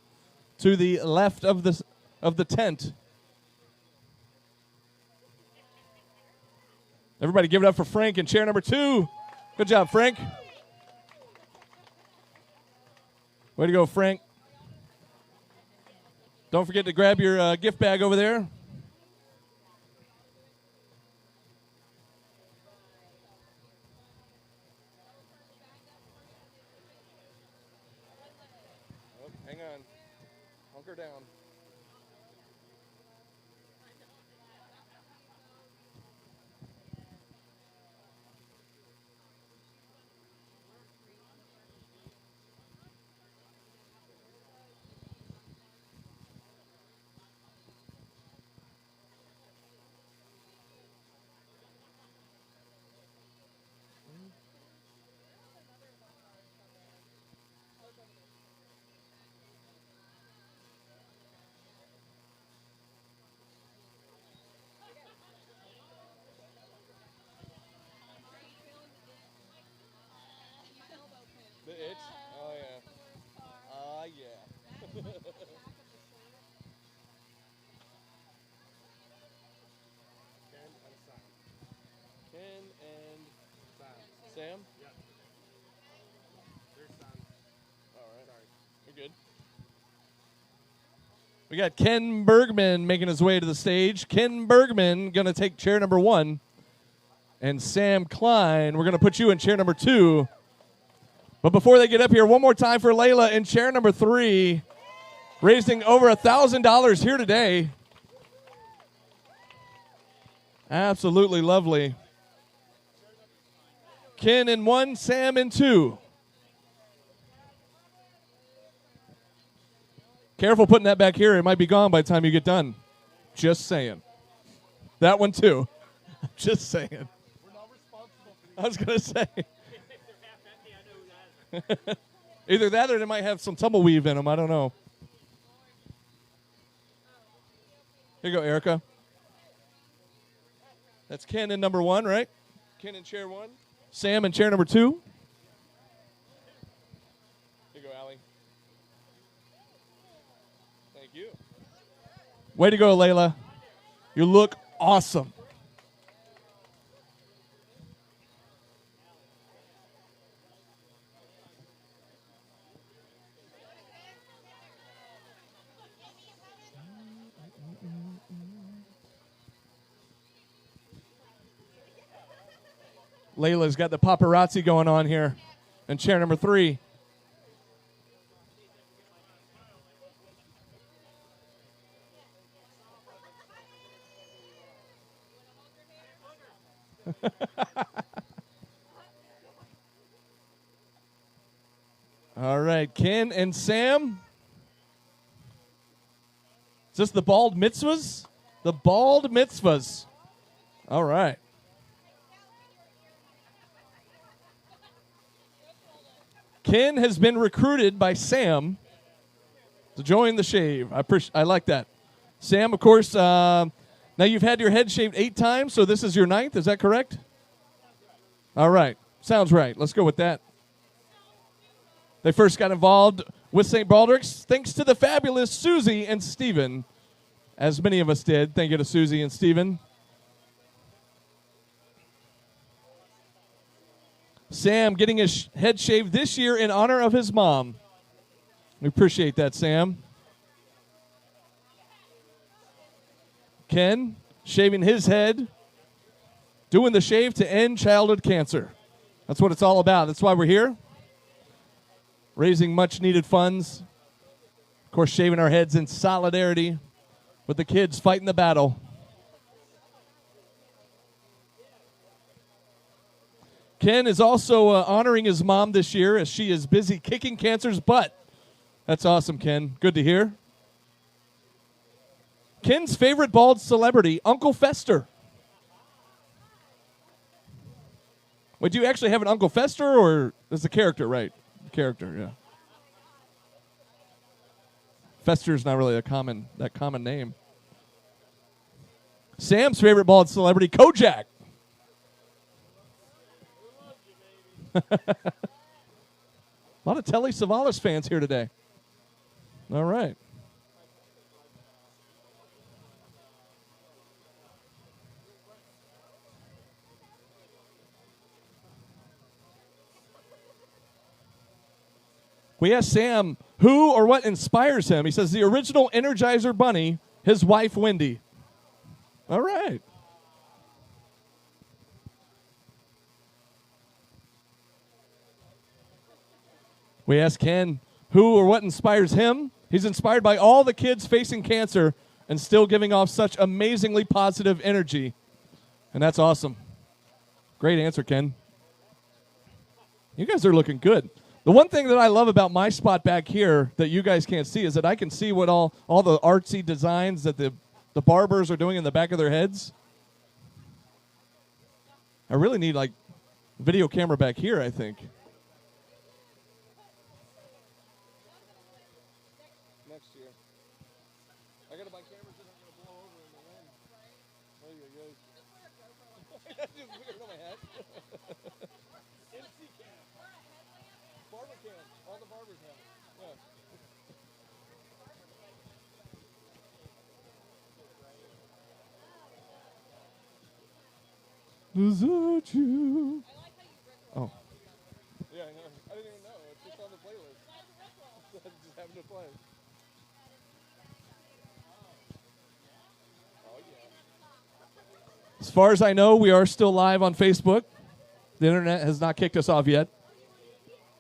to the left of the tent. Everybody give it up for Frank in chair number 2. Good job, Frank. Way to go, Frank. Don't forget to grab your gift bag over there. Oh, hang on. Hunker down. The itch? Oh, yeah. Yeah. Ken and Sam? Yeah. There's Sam. All right. Sorry. We're good. We got Ken Bergman making his way to the stage. Ken Bergman going to take chair number 1. And Sam Klein, we're going to put you in chair number 2. But before they get up here, one more time for Layla in chair number 3, raising over $1,000 here today. Absolutely lovely. Ken in 1, Sam in 2. Careful putting that back here. It might be gone by the time you get done. Just saying. That one too. Just saying. We're not responsible for these. I was going to say. Either that or they might have some tumbleweave in them. I don't know. Here you go, Erica. That's Ken in number 1, right? Ken in chair 1. Sam in chair number 2. Here you go, Allie. Thank you. Way to go, Layla. You look awesome. Layla's got the paparazzi going on here in chair number 3. All right, Ken and Sam. Is this the bald mitzvahs? The bald mitzvahs. All right. Ken has been recruited by Sam to join the shave. I like that. Sam, of course, now you've had your head shaved 8 times, so this is your 9th. Is that correct? All right. Sounds right. Let's go with that. They first got involved with St. Baldrick's thanks to the fabulous Susie and Stephen, as many of us did. Thank you to Susie and Stephen. Sam getting his head shaved this year in honor of his mom. We appreciate that, Sam. Ken shaving his head, doing the shave to end childhood cancer. That's what it's all about. That's why we're here. Raising much needed funds. Of course, shaving our heads in solidarity with the kids fighting the battle. Ken is also honoring his mom this year as she is busy kicking cancer's butt. That's awesome, Ken. Good to hear. Ken's favorite bald celebrity, Uncle Fester. Wait, do you actually have an Uncle Fester, or is the character right? The character, yeah. Fester's not really that common name. Sam's favorite bald celebrity, Kojak. A lot of Telly Savalas fans here today. All right. We asked Sam who or what inspires him. He says the original Energizer Bunny, his wife Wendy. All right. We asked Ken who or what inspires him. He's inspired by all the kids facing cancer and still giving off such amazingly positive energy. And that's awesome. Great answer, Ken. You guys are looking good. The one thing that I love about my spot back here that you guys can't see is that I can see what all the artsy designs that the barbers are doing in the back of their heads. I really need, like, video camera back here, I think. Next year. I gotta buy cameras that aren't gonna blow over in the wind. Oh, yeah, yeah. That's just weird on my head. MC cam. Barber cam. All the barbers have it. Yeah. Is that you? Oh. Yeah, I know. I didn't even know. It's just on the playlist. Just having to play. Oh, yeah. As far as I know, we are still live on Facebook. The internet has not kicked us off yet.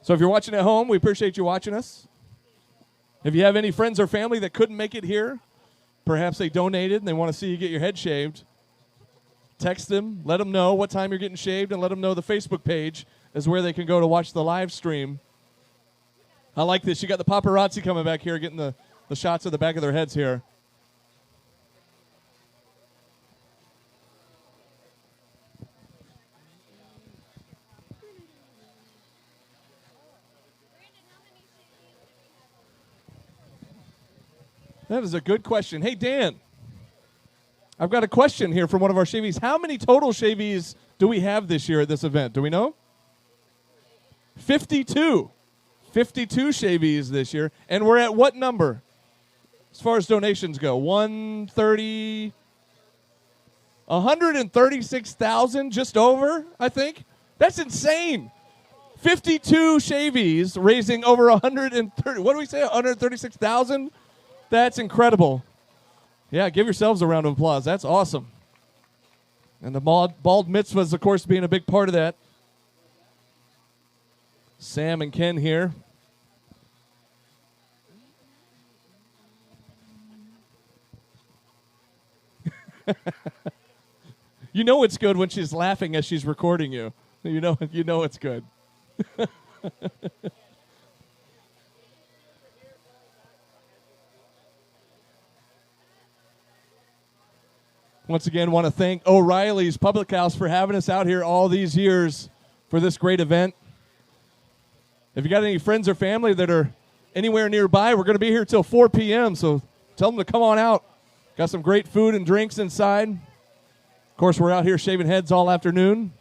So if you're watching at home, we appreciate you watching us. If you have any friends or family that couldn't make it here, perhaps they donated and they want to see you get your head shaved, text them, let them know what time you're getting shaved, and let them know the Facebook page is where they can go to watch the live stream. I like this. You got the paparazzi coming back here, getting the shots of the back of their heads here. That is a good question. Hey, Dan, I've got a question here from one of our shavies. How many total shavies do we have this year at this event? Do we know? 52. 52 shavies this year. And we're at what number as far as donations go? 130, 136,000, just over, I think. That's insane. 52 shavies raising over 130. What do we say? 136,000? That's incredible. Yeah, give yourselves a round of applause. That's awesome. And the bald mitzvahs, of course, being a big part of that. Sam and Ken here. You know it's good when she's laughing as she's recording you. You know it's good. Once again, want to thank O'Reilly's Public House for having us out here all these years for this great event. If you got any friends or family that are anywhere nearby, we're going to be here till 4 p.m., so tell them to come on out. Got some great food and drinks inside. Of course, we're out here shaving heads all afternoon.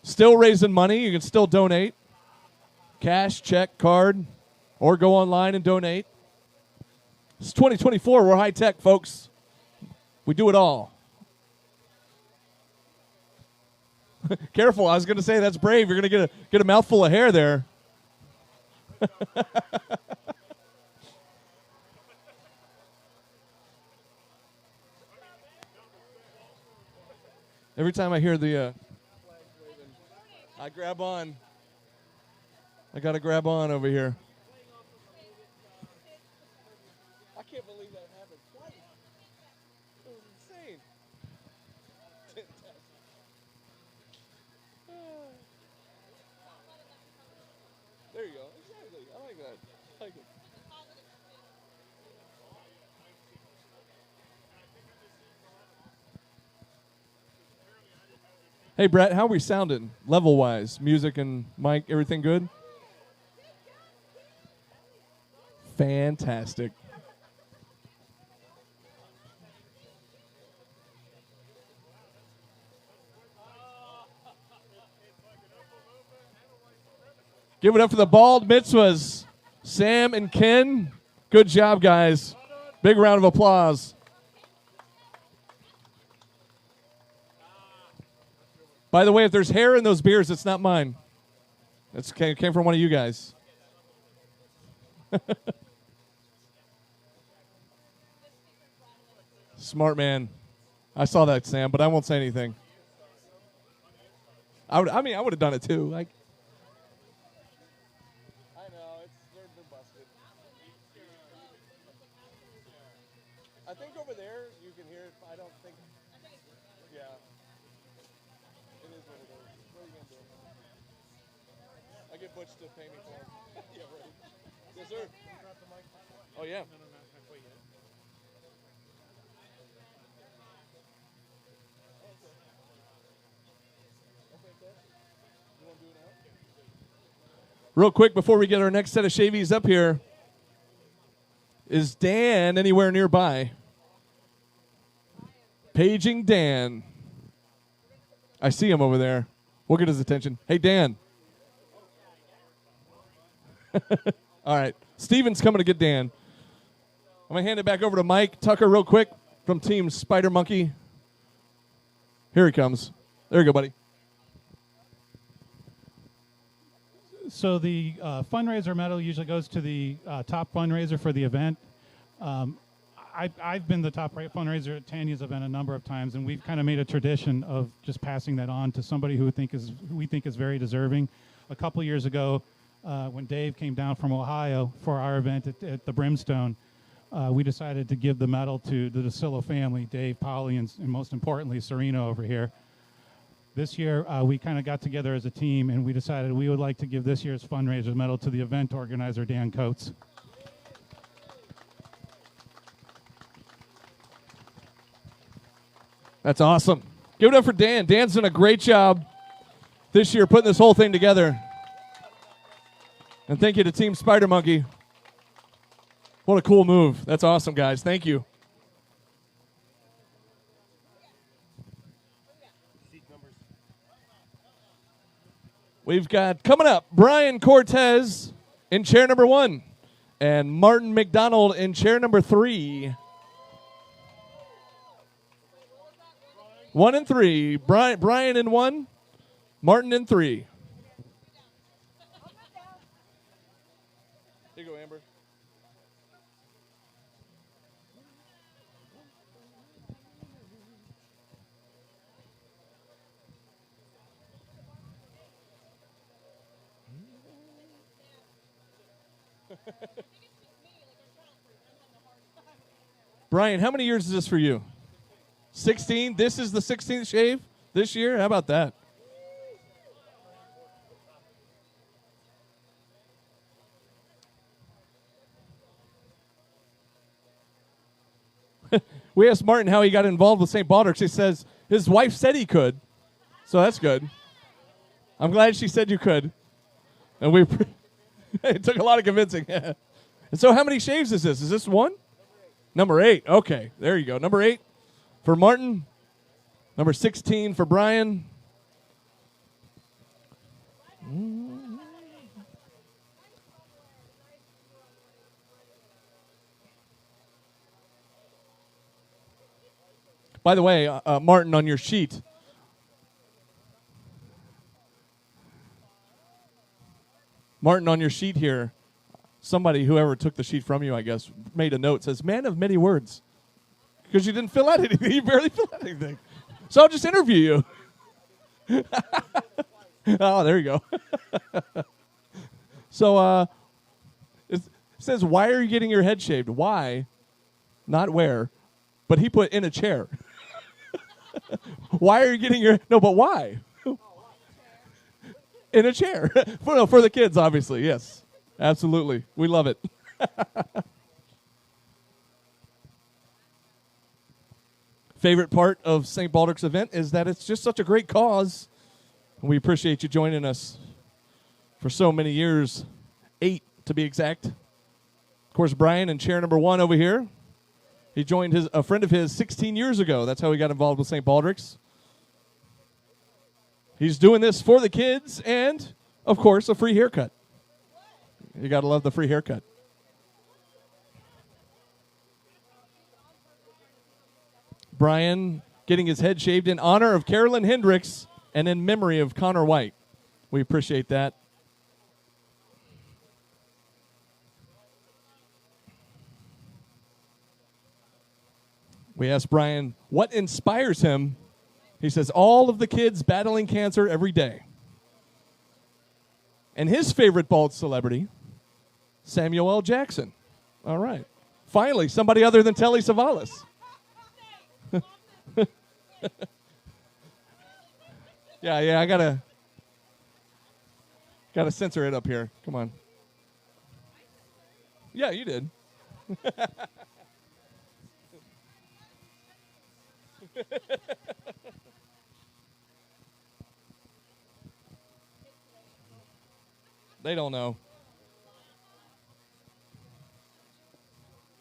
Still raising money. You can still donate. Cash, check, card, or go online and donate. It's 2024. We're high-tech, folks. We do it all. Careful, I was going to say that's brave. You're going to get a mouthful of hair there. Every time I hear the I grab on. I got to grab on over here. I can't believe that happened twice. It was insane. There you go. Exactly. I like that. I like it. Hey, Brett, how are we sounding level-wise? Music and mic, everything good? Fantastic. Give it up for the bald mitzvahs, Sam and Ken. Good job, guys. Big round of applause. By the way, if there's hair in those beers, it's not mine. It came from one of you guys. Smart man. I saw that, Sam, but I won't say anything. I would have done it too. Like, I know, they're busted. I think over there you can hear it. I don't think. Yeah. It is what it is. What are you gonna do? I get Butch to pay me for it. Yeah, right. Yes, sir. Oh yeah. real quick before we get our next set of shavies up here, is Dan anywhere nearby? Paging Dan. I see him over there. We'll get his attention. Hey, Dan. All right. Steven's coming to get Dan. I'm going to hand it back over to Mike Tucker real quick from Team Spider Monkey. Here he comes. There you go, buddy. So the fundraiser medal usually goes to the top fundraiser for the event. I've been the top fundraiser at Tanya's event a number of times, and we've kind of made a tradition of just passing that on to somebody who we think is very deserving. A couple years ago, when Dave came down from Ohio for our event at the Brimstone, we decided to give the medal to the DeSillo family, Dave, Polly, and most importantly, Serena over here. This year, we kind of got together as a team, and we decided we would like to give this year's fundraiser medal to the event organizer, Dan Coates. That's awesome. Give it up for Dan. Dan's done a great job this year putting this whole thing together. And thank you to Team Spider Monkey. What a cool move. That's awesome, guys. Thank you. We've got, coming up, Brian Cortez in chair number 1 and Martin McDonald in chair number 3. 1 and 3. Brian in 1, Martin in 3. Here you go, Amber. Brian, how many years is this for you? 16? This is the 16th shave this year? How about that? We asked Martin how he got involved with St. Baldrick's. He says his wife said he could. So that's good. I'm glad she said you could. And it took a lot of convincing. And so how many shaves is this? Is this one? Number 8. Okay, there you go. Number 8 for Martin. Number 16 for Brian. By the way, Martin, on your sheet, here, somebody, whoever took the sheet from you, I guess, made a note, says, man of many words. Because you didn't fill out anything. You barely filled out anything. So I'll just interview you. Oh, there you go. So it says, why are you getting your head shaved? Why? Not where. But he put in a chair. Why are you getting your... No, but why? In a chair. For the kids, obviously, yes. Absolutely. We love it. Favorite part of St. Baldrick's event is that it's just such a great cause. We appreciate you joining us for so many years. 8, to be exact. Of course, Brian in chair number 1 over here. He joined a friend of his 16 years ago. That's how he got involved with St. Baldrick's. He's doing this for the kids and, of course, a free haircut. You got to love the free haircut. Brian getting his head shaved in honor of Carolyn Hendricks and in memory of Connor White. We appreciate that. We asked Brian what inspires him. He says, all of the kids battling cancer every day. And his favorite bald celebrity, Samuel L. Jackson. All right. Finally, somebody other than Telly Savalas. Yeah, I gotta censor it up here. Come on. Yeah, you did. They don't know.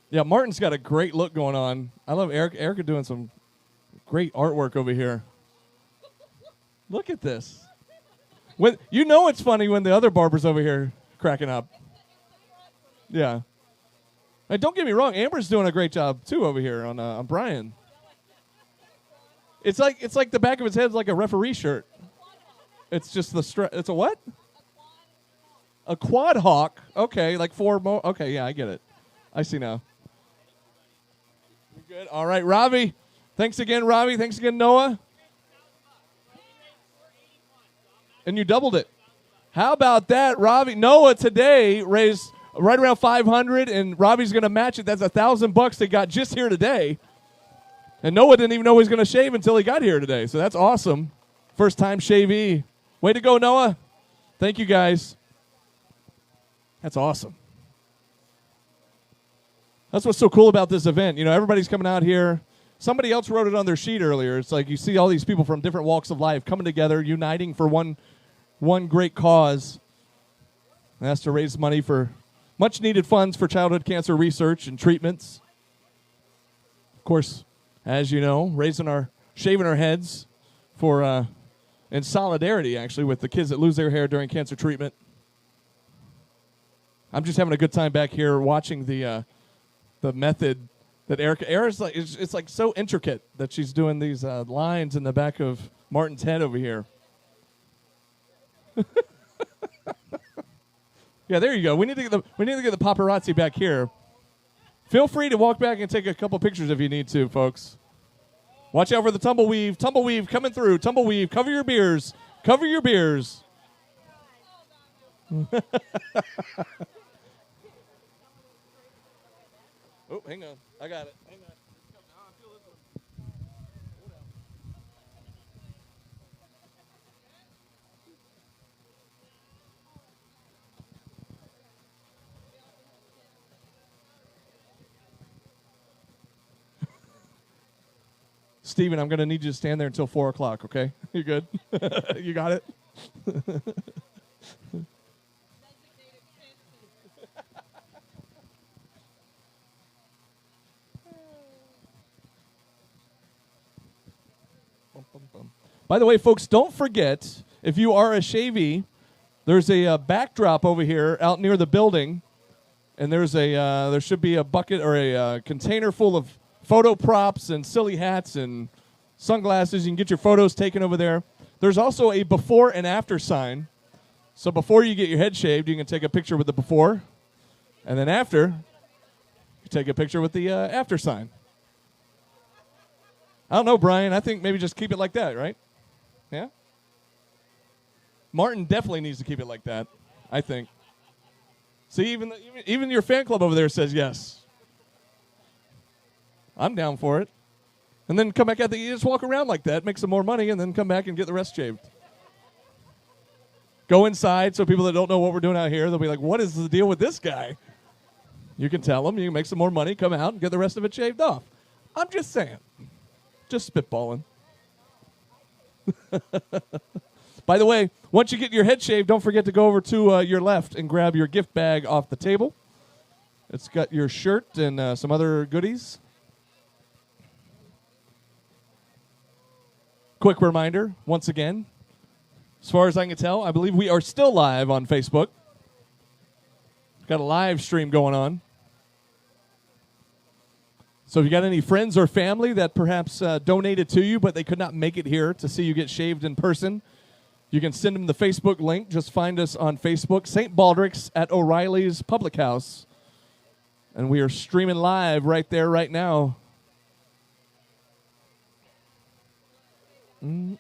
Yeah, Martin's got a great look going on. I love Erica doing some great artwork over here. Look at this. When you know it's funny when the other barber's over here cracking up. Yeah. And don't get me wrong, Amber's doing a great job too over here on Brian. It's like the back of his head's like a referee shirt. It's just the it's a what? A quad hawk. Okay, like okay, yeah, I get it. I see now. You good? All right, Ravi. Thanks again, Ravi. Thanks again, Noah. And you doubled it. How about that, Ravi? Noah today raised right around 500, and Ravi's going to match it. That's $1,000 they got just here today. And Noah didn't even know he was going to shave until he got here today. So that's awesome. First time shavee. Way to go, Noah. Thank you, guys. That's awesome. That's what's so cool about this event. You know, everybody's coming out here. Somebody else wrote it on their sheet earlier. It's like you see all these people from different walks of life coming together, uniting for one great cause. And that's to raise money for much-needed funds for childhood cancer research and treatments. Of course, as you know, shaving our heads for in solidarity, actually, with the kids that lose their hair during cancer treatment. I'm just having a good time back here watching the method that Erica's like. It's like so intricate that she's doing these lines in the back of Martin's head over here. Yeah, there you go. We need to get the paparazzi back here. Feel free to walk back and take a couple pictures if you need to, folks. Watch out for the tumbleweave. Tumbleweave coming through. Tumbleweave. Cover your beers. Cover your beers. Oh, hang on. I got it. Hang on. Steven, I'm going to need you to stand there until 4 o'clock, okay? You good? You got it? By the way, folks, don't forget, if you are a shavee, there's a backdrop over here out near the building, and there should be a bucket or a container full of photo props and silly hats and sunglasses. You can get your photos taken over there. There's also a before and after sign. So before you get your head shaved, you can take a picture with the before, and then after, you take a picture with the after sign. I don't know, Brian. I think maybe just keep it like that, right? Yeah? Martin definitely needs to keep it like that, I think. See, even your fan club over there says yes. I'm down for it. And then come back you just walk around like that, make some more money, and then come back and get the rest shaved. Go inside so people that don't know what we're doing out here, they'll be like, what is the deal with this guy? You can tell them, you can make some more money, come out, and get the rest of it shaved off. I'm just saying. Just spitballing. By the way, once you get your head shaved, don't forget to go over to your left and grab your gift bag off the table. It's got your shirt and some other goodies. Quick reminder, once again, as far as I can tell, I believe we are still live on Facebook. Got a live stream going on. So if you got any friends or family that perhaps donated to you, but they could not make it here to see you get shaved in person, you can send them the Facebook link. Just find us on Facebook, St. Baldrick's at O'Reilly's Public House. And we are streaming live right there right now. Just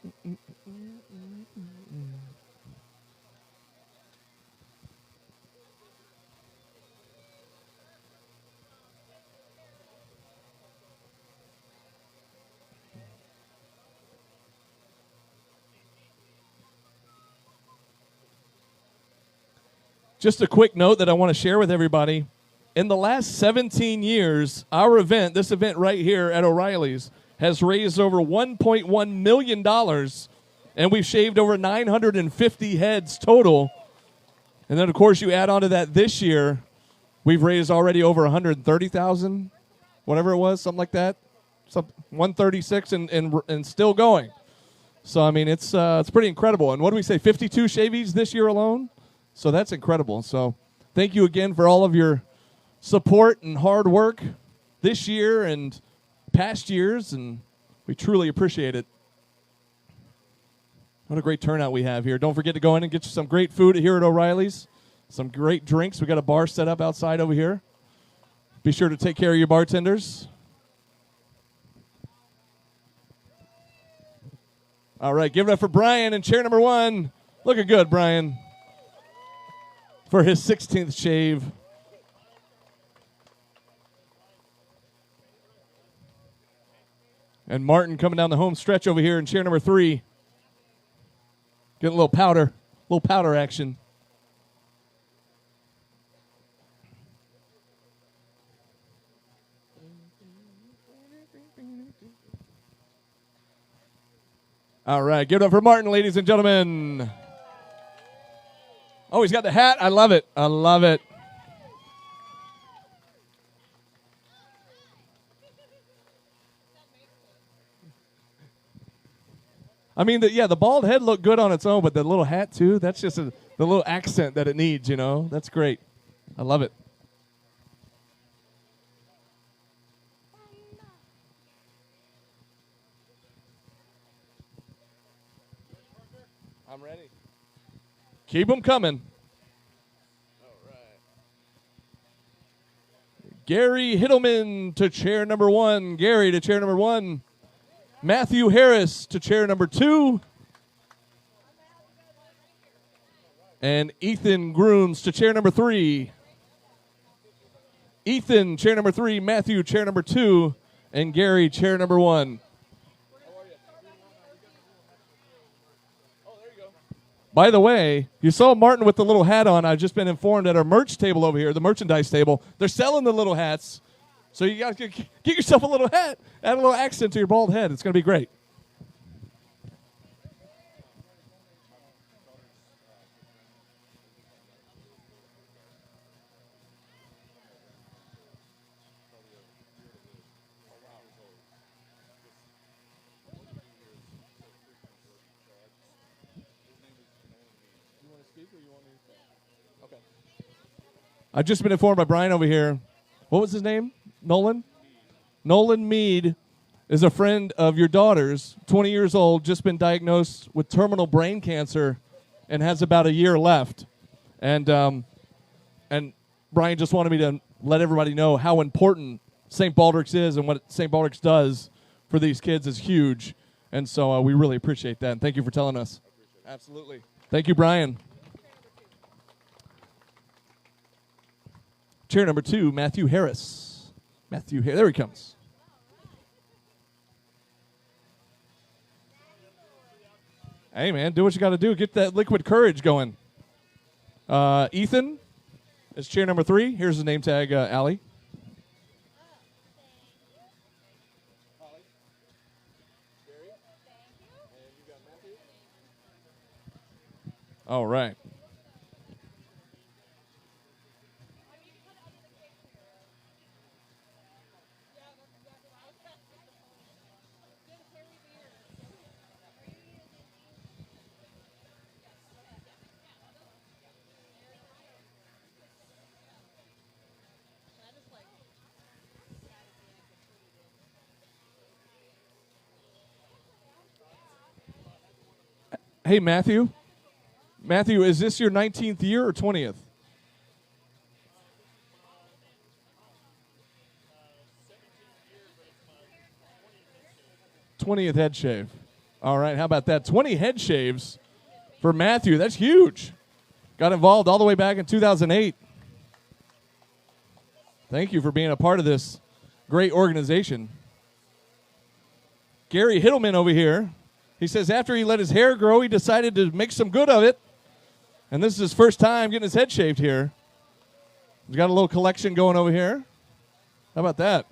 a quick note that I want to share with everybody. In the last 17 years, our event, this event right here at O'Reilly's, has raised over $1.1 million, and we've shaved over 950 heads total. And then, of course, you add on to that this year, we've raised already over 130,000, whatever it was, something like that, 136 and still going. So, I mean, it's pretty incredible. And what do we say, 52 shavies this year alone? So that's incredible. So thank you again for all of your support and hard work this year and past years, and we truly appreciate it. What a great turnout we have here. Don't forget to go in and get you some great food here at O'Reilly's, some great drinks. We got a bar set up outside over here. Be sure to take care of your bartenders. All right, give it up for Brian in chair number 1. Looking good, Brian, for his 16th shave. And Martin coming down the home stretch over here in chair number 3. Getting a little powder action. All right, give it up for Martin, ladies and gentlemen. Oh, he's got the hat. I love it. I love it. I mean, the bald head looked good on its own, but the little hat, too, that's just the little accent that it needs, you know. That's great. I love it. I'm ready. Keep them coming. All right. Gary Hittleman to chair number 1. Gary to chair number 1. Matthew Harris to chair number 2. And Ethan Grooms to chair number 3. Ethan, chair number 3. Matthew, chair number 2. And Gary, chair number 1. By the way, you saw Martin with the little hat on. I've just been informed at our merch table over here, the merchandise table, they're selling the little hats. So you got to get yourself a little hat, add a little accent to your bald head. It's going to be great. I've just been informed by Brian over here. What was his name? Nolan? Nolan Mead is a friend of your daughter's, 20 years old, just been diagnosed with terminal brain cancer and has about a year left. And Brian just wanted me to let everybody know how important St. Baldrick's is, and what St. Baldrick's does for these kids is huge. And so we really appreciate that. And thank you for telling us. Absolutely. Thank you, Brian. Chair number 2, Matthew Harris. Matthew Harris, there he comes. Hey, man, do what you got to do. Get that liquid courage going. Ethan is chair number 3. Here's his name tag, Allie. All right. Hey, Matthew. Matthew, is this your 19th year or 20th? 20th head shave. All right, how about that? 20 head shaves for Matthew. That's huge. Got involved all the way back in 2008. Thank you for being a part of this great organization. Gary Hittleman over here. He says after he let his hair grow, he decided to make some good of it. And this is his first time getting his head shaved here. He's got a little collection going over here. How about that?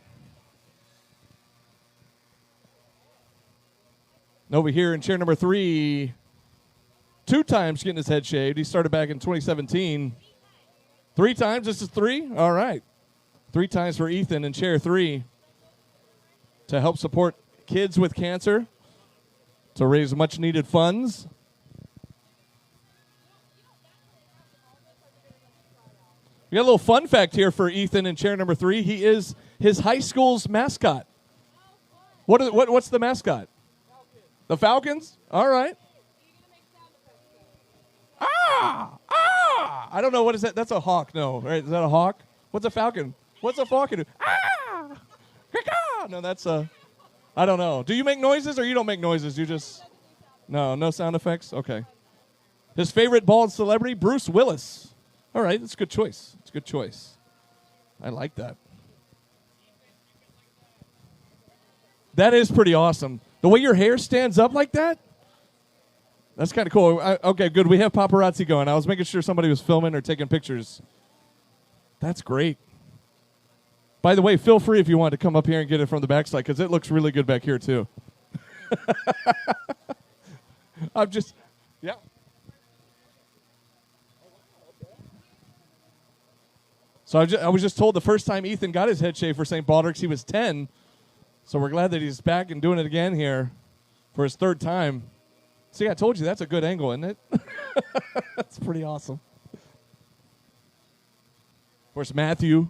And over here in chair number 3, 2 times getting his head shaved. He started back in 2017. 3 times? This is 3? All right. 3 times for Ethan in chair 3 to help support kids with cancer, to raise much needed funds. We got a little fun fact here for Ethan in chair number 3. He is his high school's mascot. What's the mascot? The Falcons? All right. I don't know. What is that? That's a hawk. No, right? Is that a hawk? What's a falcon? What's a falcon do? No, that's a... I don't know. Do you make noises or you don't make noises? You just... No sound effects? Okay. His favorite bald celebrity, Bruce Willis. All right, that's a good choice. It's a good choice. I like that. That is pretty awesome. The way your hair stands up like that, that's kind of cool. Okay, good. We have paparazzi going. I was making sure somebody was filming or taking pictures. That's great. By the way, feel free if you want to come up here and get it from the backside because it looks really good back here too. I'm just, yeah. So I was just told the first time Ethan got his head shaved for St. Baldrick's, he was 10. So we're glad that he's back and doing it again here for his 3rd time. See, I told you that's a good angle, isn't it? That's pretty awesome. Of course, Matthew,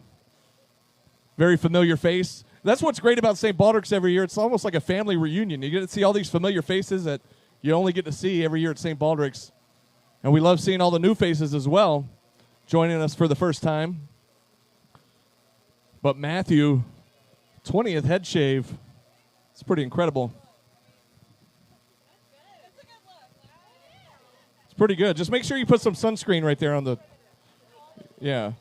very familiar face. That's what's great about St. Baldrick's every year. It's almost like a family reunion. You get to see all these familiar faces that you only get to see every year at St. Baldrick's. And we love seeing all the new faces as well joining us for the first time. But Matthew, 20th head shave. It's pretty incredible. It's pretty good. Just make sure you put some sunscreen right there on the... Yeah.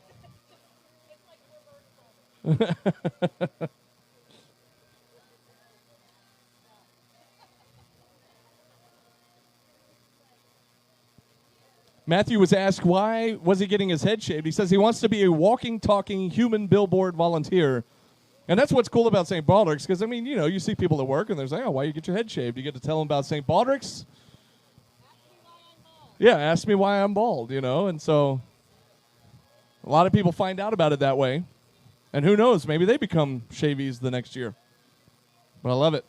Matthew was asked why was he getting his head shaved. He says he wants to be a walking, talking human billboard volunteer. And that's what's cool about St. Baldrick's because, I mean, you know, you see people at work and they're like, oh, why you get your head shaved? You get to tell them about St. Baldrick's. Yeah, ask me why I'm bald, you know. And so a lot of people find out about it that way. And who knows, maybe they become shavies the next year. But I love it.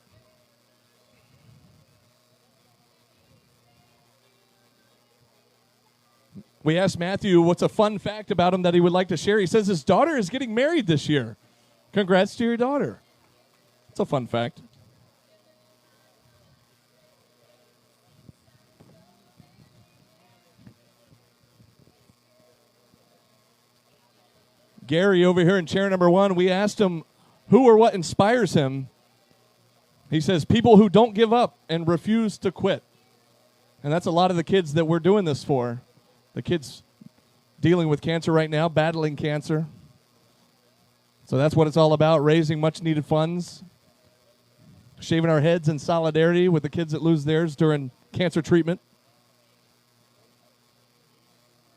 We asked Matthew what's a fun fact about him that he would like to share. He says his daughter is getting married this year. Congrats to your daughter. It's a fun fact. Gary over here in chair number 1, we asked him who or what inspires him. He says people who don't give up and refuse to quit. And that's a lot of the kids that we're doing this for. The kids dealing with cancer right now, battling cancer. So that's what it's all about, raising much-needed funds, shaving our heads in solidarity with the kids that lose theirs during cancer treatment.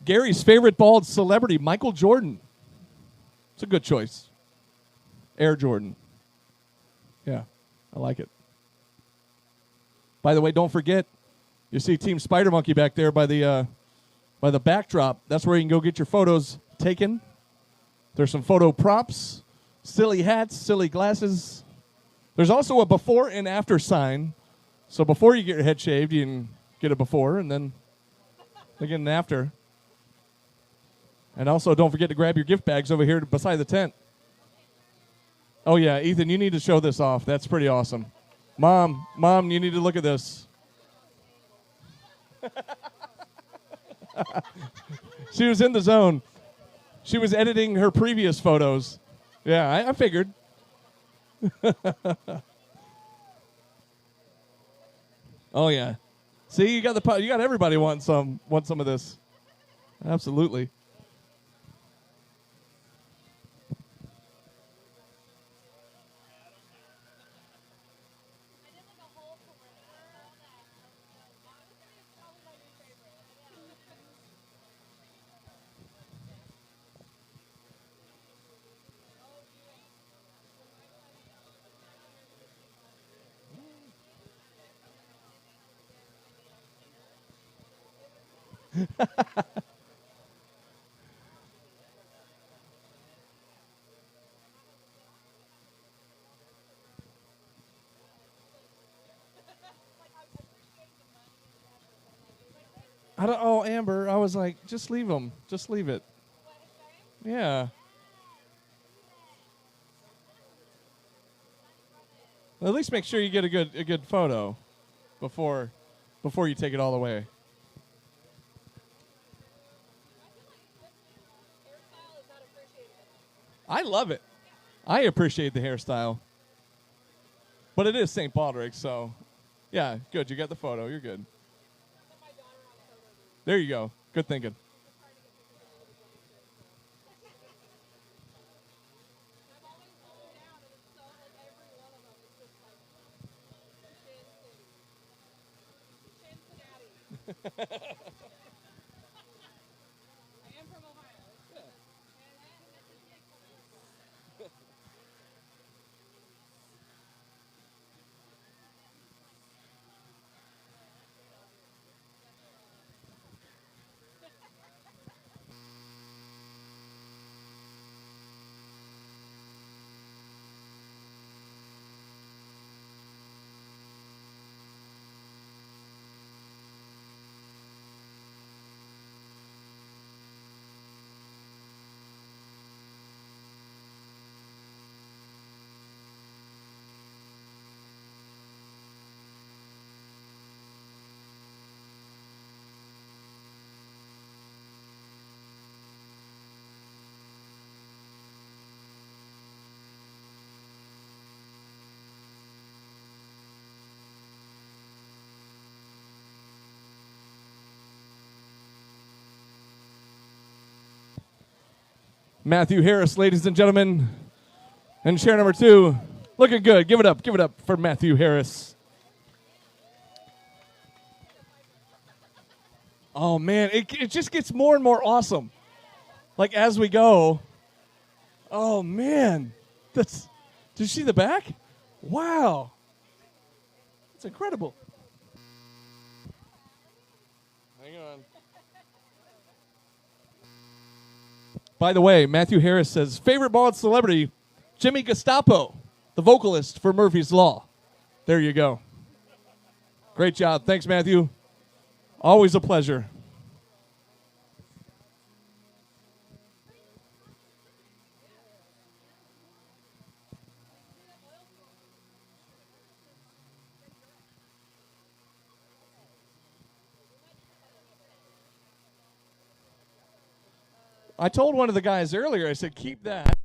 Gary's favorite bald celebrity, Michael Jordan. It's a good choice. Air Jordan. Yeah, I like it. By the way, don't forget, you see Team Spider Monkey back there by the backdrop. That's where you can go get your photos taken. There's some photo props, silly hats, silly glasses. There's also a before and after sign. So before you get your head shaved, you can get a before and then get an after. And also don't forget to grab your gift bags over here beside the tent. Oh, yeah, Ethan, you need to show this off. That's pretty awesome. Mom, you need to look at this. She was in the zone. She was editing her previous photos. Yeah, I figured. Oh yeah. See, you got you got everybody wanting some of this. Absolutely. I did like a whole perimeter that honestly is probably my new favorite. I don't. Oh, Amber, I was like, just leave them. Just leave it. Yeah. Well, at least make sure you get a good photo before you take it all away. Hairstyle is not appreciated. I love it. I appreciate the hairstyle. But it is St. Baldrick's, so yeah, good. You got the photo. You're good. There you go. Good thinking. I'm always looking down and it's so like every one of them is just like Cincinnati. I am from Ohio. Matthew Harris, ladies and gentlemen, and chair number 2, looking good. Give it up for Matthew Harris. Oh man, it just gets more and more awesome. Like as we go. Oh man, did you see the back? Wow, it's incredible. Hang on. By the way, Matthew Harris says, favorite bald celebrity, Jimmy Gestapo, the vocalist for Murphy's Law. There you go. Great job. Thanks, Matthew. Always a pleasure. I told one of the guys earlier, I said, keep that.